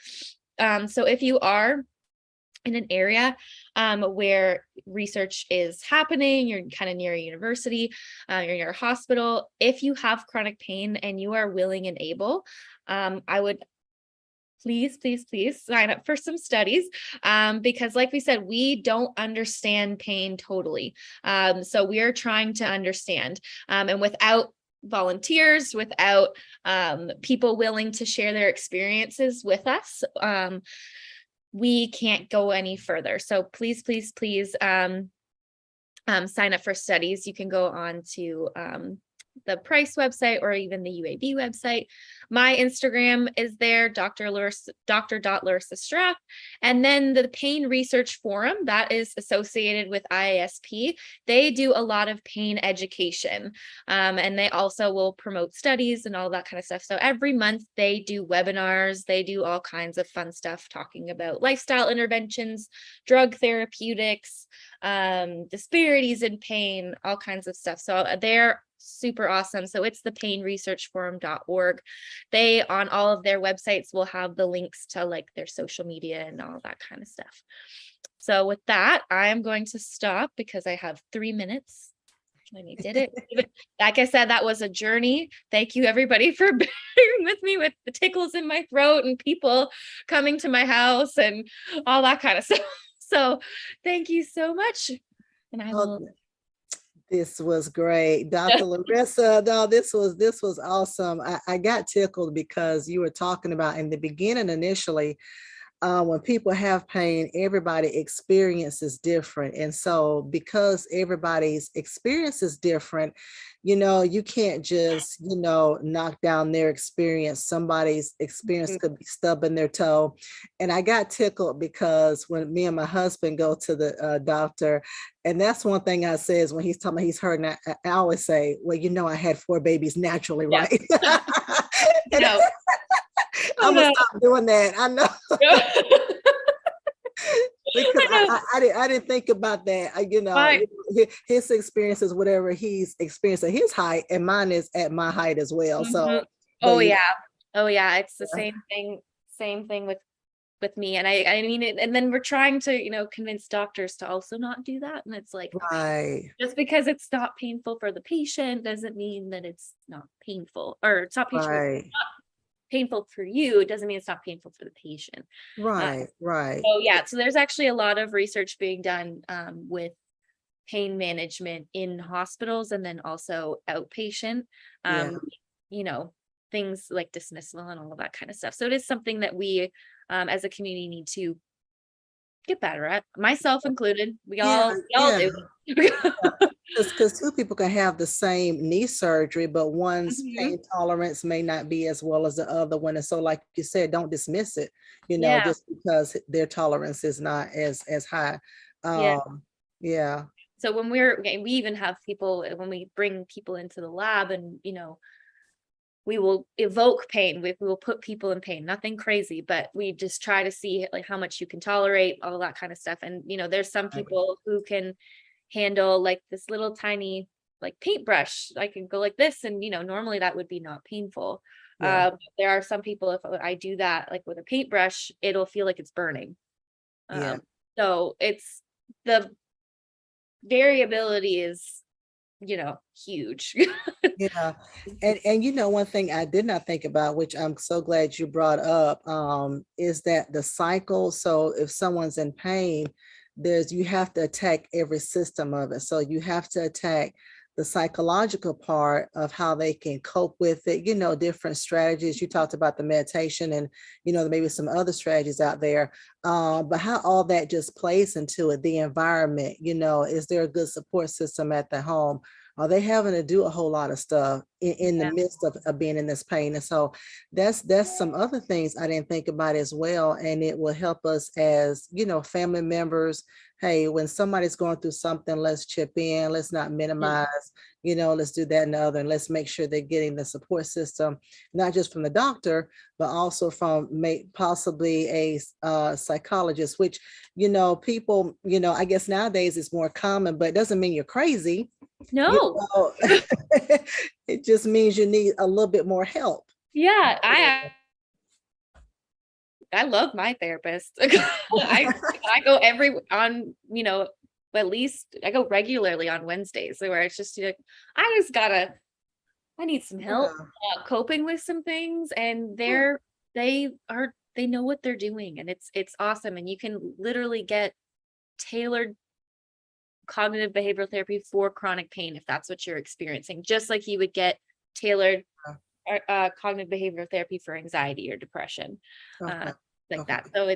So if you are in an area where research is happening, you're kind of near a university, you're near a hospital, if you have chronic pain and you are willing and able, I would please sign up for some studies, because like we said, we don't understand pain totally. So we are trying to understand, and without volunteers, without people willing to share their experiences with us, we can't go any further. So please sign up for studies. You can go on to the PRICE website or even the UAB website. My Instagram is there, Dr. Larissa Strath. And then the Pain Research Forum, that is associated with IASP. They do a lot of pain education, and they also will promote studies and all that kind of stuff. So every month they do webinars, they do all kinds of fun stuff talking about lifestyle interventions, drug therapeutics, disparities in pain, all kinds of stuff. So they're super awesome. So it's the painresearchforum.org. They, on all of their websites, will have the links to like their social media and all that kind of stuff. So with that, I am going to stop because I have 3 minutes. And you did it. Like I said, that was a journey. Thank you everybody for bearing with me with the tickles in my throat and people coming to my house and all that kind of stuff. So thank you so much. And I will. This was great, Dr. Larissa. No, this was awesome. I got tickled because you were talking about in the beginning initially, when people have pain, everybody experience is different. And so because everybody's experience is different, you can't just, knock down their experience. Somebody's experience could be stubbing their toe. And I got tickled because when me and my husband go to the doctor, and that's one thing I says when he's talking about he's hurt, and I always say, well, I had 4 babies naturally, right? No. I'm gonna stop doing that. I know. Because I didn't think about that. Right. His experience is whatever he's experienced at his height, and mine is at my height as well. Mm-hmm. So, oh yeah, it's the same thing with me. And I mean it, and then we're trying to convince doctors to also not do that, and it's like, right, just because it's not painful for the patient doesn't mean that it's not painful, or it's not painful. right. Painful for you, it doesn't mean it's not painful for the patient. Right. So there's actually a lot of research being done with pain management in hospitals, and then also outpatient, things like dismissal and all of that kind of stuff. So it is something that we as a community need to get better at, myself included. We all do. Because 2 people can have the same knee surgery, but one's pain tolerance may not be as well as the other one. And so, like you said, don't dismiss it, just because their tolerance is not as high. So when we even have people, when we bring people into the lab, and we will evoke pain. We will put people in pain, nothing crazy, but we just try to see like how much you can tolerate, all that kind of stuff. And there's some people who can handle like this little tiny like paintbrush. I can go like this, and normally that would be not painful. There are some people, if I do that like with a paintbrush, it'll feel like it's burning. So it's, the variability is huge. And one thing I did not think about, which I'm so glad you brought up, is that the cycle. So if someone's in pain, you have to attack every system of it. So you have to attack the psychological part of how they can cope with it, different strategies. You talked about the meditation and, maybe some other strategies out there, but how all that just plays into it, the environment, is there a good support system at the home? Are they having to do a whole lot of stuff in the midst of being in this pain? And so that's some other things I didn't think about as well. And it will help us as, family members. Hey, when somebody's going through something, let's chip in, let's not minimize, let's do that and the other, and let's make sure they're getting the support system, not just from the doctor, but also from possibly a psychologist, which, people, I guess nowadays is more common, but it doesn't mean you're crazy. No. It just means you need a little bit more help. Yeah, I love my therapist. I go at least I go regularly on Wednesdays, where it's just I need some help coping with some things, and they know what they're doing, and it's awesome. And you can literally get tailored cognitive behavioral therapy for chronic pain if that's what you're experiencing, just like you would get tailored cognitive behavioral therapy for anxiety or depression. That. So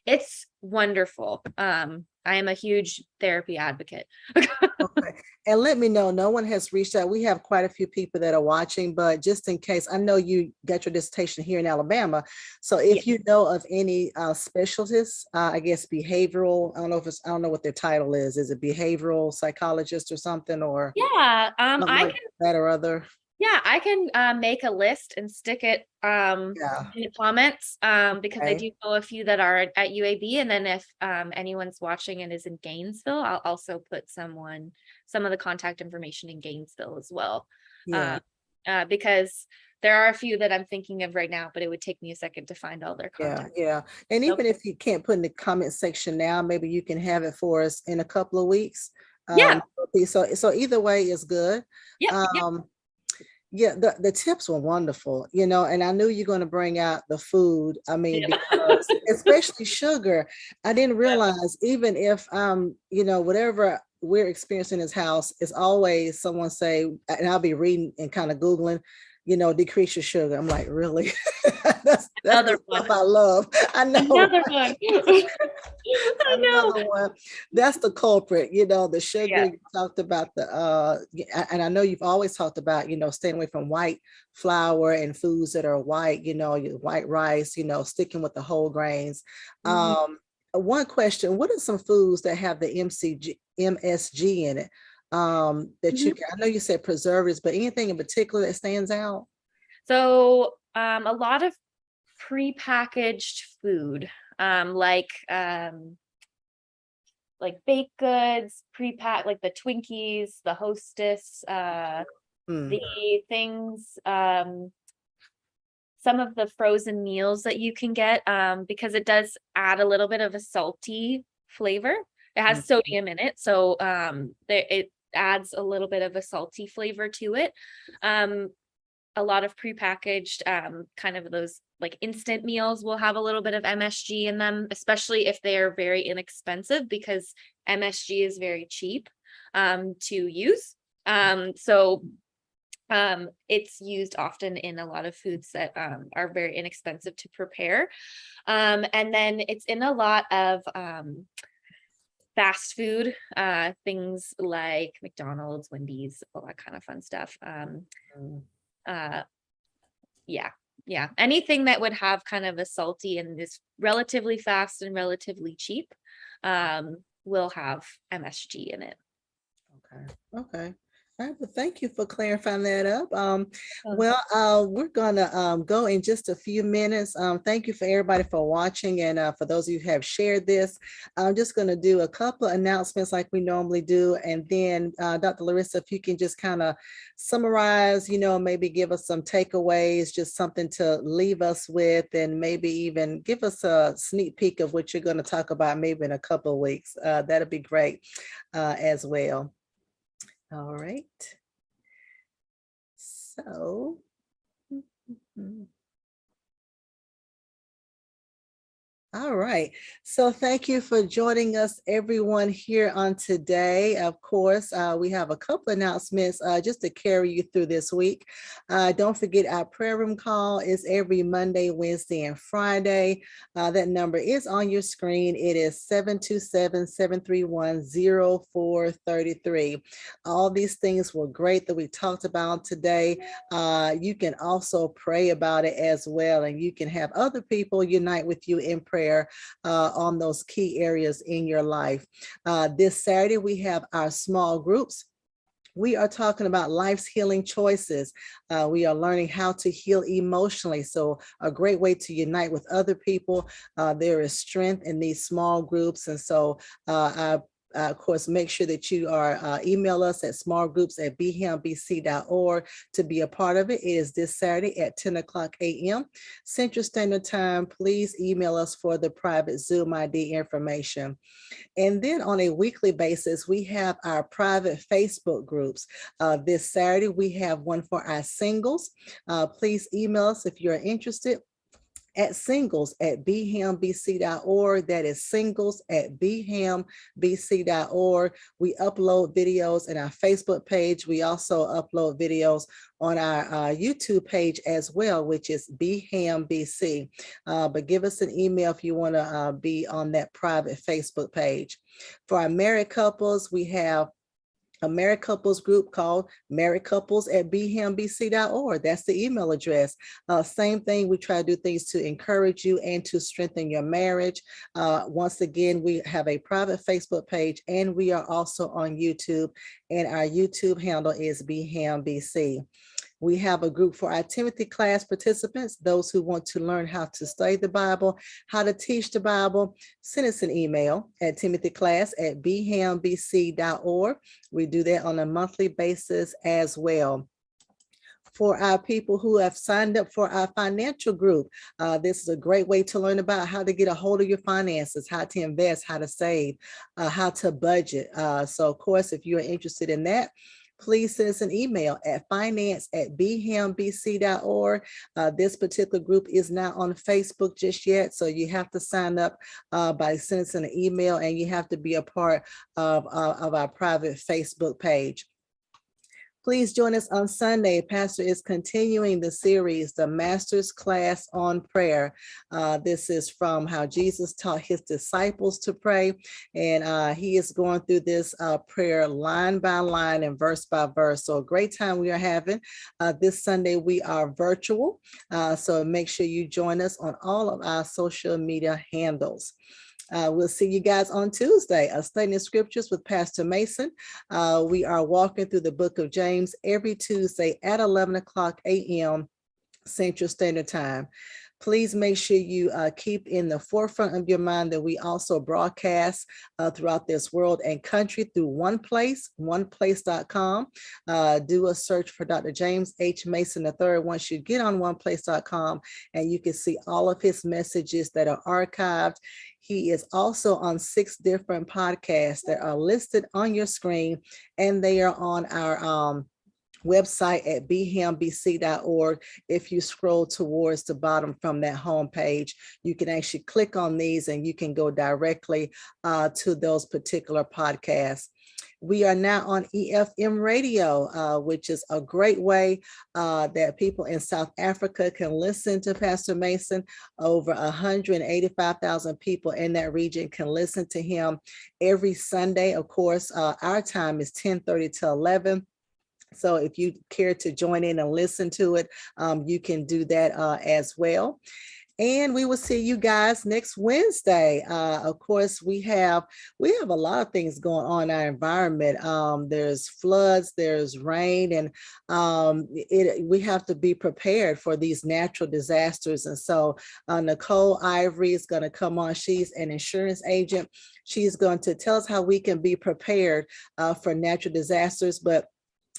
it's wonderful. I am a huge therapy advocate. Okay. And let me know, no one has reached out. We have quite a few people that are watching, but just in case, I know you got your dissertation here in Alabama. So if you know of any specialists, I guess behavioral, I don't know what their title is. Is it behavioral psychologist or something, or I like can that or other? Yeah, I can make a list and stick it in the comments, because I do know a few that are at UAB, and then if anyone's watching and is in Gainesville, I'll also put some of the contact information in Gainesville as well. Because there are a few that I'm thinking of right now, but it would take me a second to find all their contact. And even if you can't put in the comment section now, maybe you can have it for us in a couple of weeks. So either way is good. The tips were wonderful, and I knew you're going to bring out the food. I mean, because especially sugar, I didn't realize even if, whatever we're experiencing in this house is always someone say, and I'll be reading and kind of Googling, decrease your sugar. I'm like, really? that's the stuff I love. I know. Another one. I know. Another one. That's the culprit, the sugar. You talked about and I know you've always talked about, staying away from white flour and foods that are white, white rice, sticking with the whole grains. One question, what are some foods that have the MSG in it? I know you said preservatives, but anything in particular that stands out? So a lot of prepackaged food, like baked goods, pre-packed, like the Twinkies, the Hostess, the things, some of the frozen meals that you can get, because it does add a little bit of a salty flavor. It has sodium in it, so it adds a little bit of a salty flavor to it. A lot of prepackaged kind of those like instant meals will have a little bit of MSG in them, especially if they are very inexpensive, because MSG is very cheap to use. So it's used often in a lot of foods that are very inexpensive to prepare. And then it's in a lot of fast food, things like McDonald's, Wendy's, all that kind of fun stuff. Anything that would have kind of a salty and is relatively fast and relatively cheap will have MSG in it. Okay. All right, well, thank you for clarifying that up. We're gonna go in just a few minutes. Thank you for everybody for watching, and for those of you who have shared this. I'm just gonna do a couple of announcements like we normally do, and then Dr. Larissa, if you can just kind of summarize, maybe give us some takeaways, just something to leave us with, and maybe even give us a sneak peek of what you're going to talk about maybe in a couple of weeks. That'd be great as well. All right. So, all All right. So thank you for joining us, everyone, here on today. Of course, we have a couple announcements just to carry you through this week. Don't forget our prayer room call is every Monday, Wednesday, and Friday. That number is on your screen. It is 727-731-0433. All these things were great that we talked about today. You can also pray about it as well, and you can have other people unite with you in prayer on those key areas in your life. This Saturday, we have our small groups. We are talking about life's healing choices. We are learning how to heal emotionally. So a great way to unite with other people. There is strength in these small groups. And so of course, make sure that you are email us at smallgroups@bhambc.org to be a part of it. It is this Saturday at 10 o'clock a.m. Central Standard Time. Please email us for the private Zoom ID information. And then on a weekly basis, we have our private Facebook groups. This Saturday, we have one for our singles. Please email us if you're interested at singles@bhambc.org. That is singles@bhambc.org. We upload videos in our Facebook page. We also upload videos on our YouTube page as well, which is bhambc. But give us an email if you want to be on that private Facebook page. For our married couples, we have a married couples group called marriedcouples@bhambc.org. That's the email address. Same thing, we try to do things to encourage you and to strengthen your marriage. Once again, we have a private Facebook page, and we are also on YouTube, and our YouTube handle is bhambc. We have a group for our Timothy class participants, those who want to learn how to study the Bible, how to teach the Bible. Send us an email at timothyclass@bhambc.org. We do that on a monthly basis as well. For our people who have signed up for our financial group, this is a great way to learn about how to get a hold of your finances, how to invest, how to save, how to budget. So of course, if you're interested in that, please send us an email at finance@bhambc.org. This particular group is not on Facebook just yet, so you have to sign up by sending us an email, and you have to be a part of our private Facebook page. Please join us on Sunday. Pastor is continuing the series, the Master's Class on Prayer. This is from how Jesus taught his disciples to pray. And he is going through this prayer line by line and verse by verse. So a great time we are having. This Sunday we are virtual. So make sure you join us on all of our social media handles. We'll see you guys on Tuesday, studying scriptures with Pastor Mason. We are walking through the book of James every Tuesday at 11 o'clock a.m. Central Standard Time. Please make sure you keep in the forefront of your mind that we also broadcast throughout this world and country through one place, oneplace.com. Do a search for Dr. James H. Mason III once you get on oneplace.com, and you can see all of his messages that are archived. He is also on 6 different podcasts that are listed on your screen, and they are on our website at bhambc.org. If you scroll towards the bottom from that homepage, you can actually click on these and you can go directly to those particular podcasts. We are now on EFM radio, which is a great way that people in South Africa can listen to Pastor Mason. Over 185,000 people in that region can listen to him every Sunday. Of course, our time is 10:30 to 11. So if you care to join in and listen to it, you can do that as well. And we will see you guys next Wednesday. Of course, we have a lot of things going on in our environment. There's floods, there's rain, and we have to be prepared for these natural disasters. And so Nicole Ivory is going to come on. She's an insurance agent. She's going to tell us how we can be prepared for natural disasters. But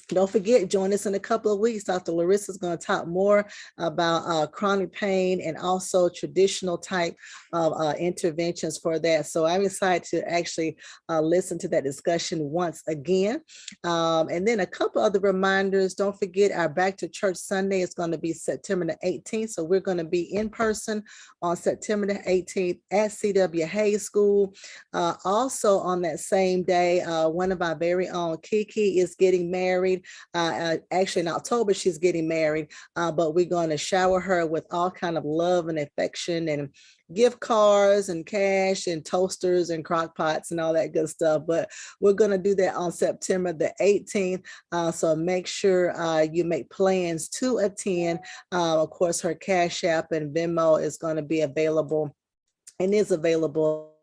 Don't forget, join us in a couple of weeks. Dr. Larissa is going to talk more about chronic pain and also traditional type of interventions for that. So I'm excited to actually listen to that discussion once again. And then a couple other reminders. Don't forget, our Back to Church Sunday is going to be September the 18th. So we're going to be in person on September the 18th at C.W. Hayes School. Also on that same day, one of our very own, Kiki, is getting married. Actually in October, she's getting married, but we're going to shower her with all kind of love and affection and gift cards and cash and toasters and crock pots and all that good stuff. But we're going to do that on September the 18th. So make sure you make plans to attend. Of course, her Cash App and Venmo is going to be available and is available.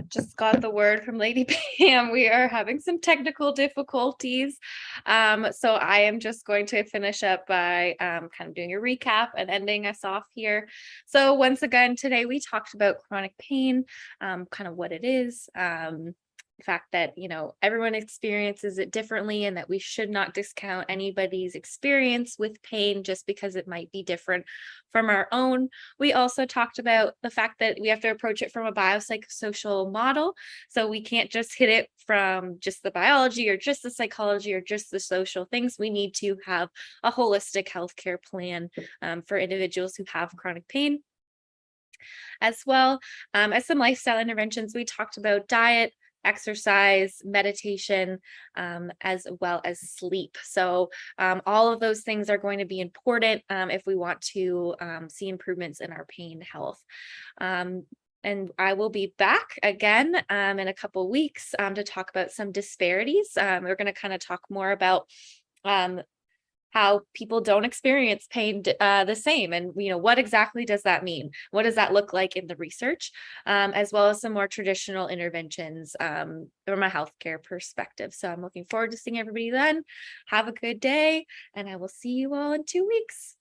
Just got the word from Lady Pam. We are having some technical difficulties. So I am just going to finish up by kind of doing a recap and ending us off here. So once again, today we talked about chronic pain, kind of what it is, the fact that, everyone experiences it differently and that we should not discount anybody's experience with pain just because it might be different from our own. We also talked about the fact that we have to approach it from a biopsychosocial model. So we can't just hit it from just the biology or just the psychology or just the social things. We need to have a holistic healthcare plan for individuals who have chronic pain. As well as some lifestyle interventions, we talked about diet, exercise, meditation, as well as sleep. So all of those things are going to be important if we want to see improvements in our pain health. And I will be back again in a couple weeks to talk about some disparities. We're going to kind of talk more about how people don't experience pain the same. And, what exactly does that mean? What does that look like in the research, as well as some more traditional interventions from a healthcare perspective. So I'm looking forward to seeing everybody then. Have a good day, and I will see you all in 2 weeks.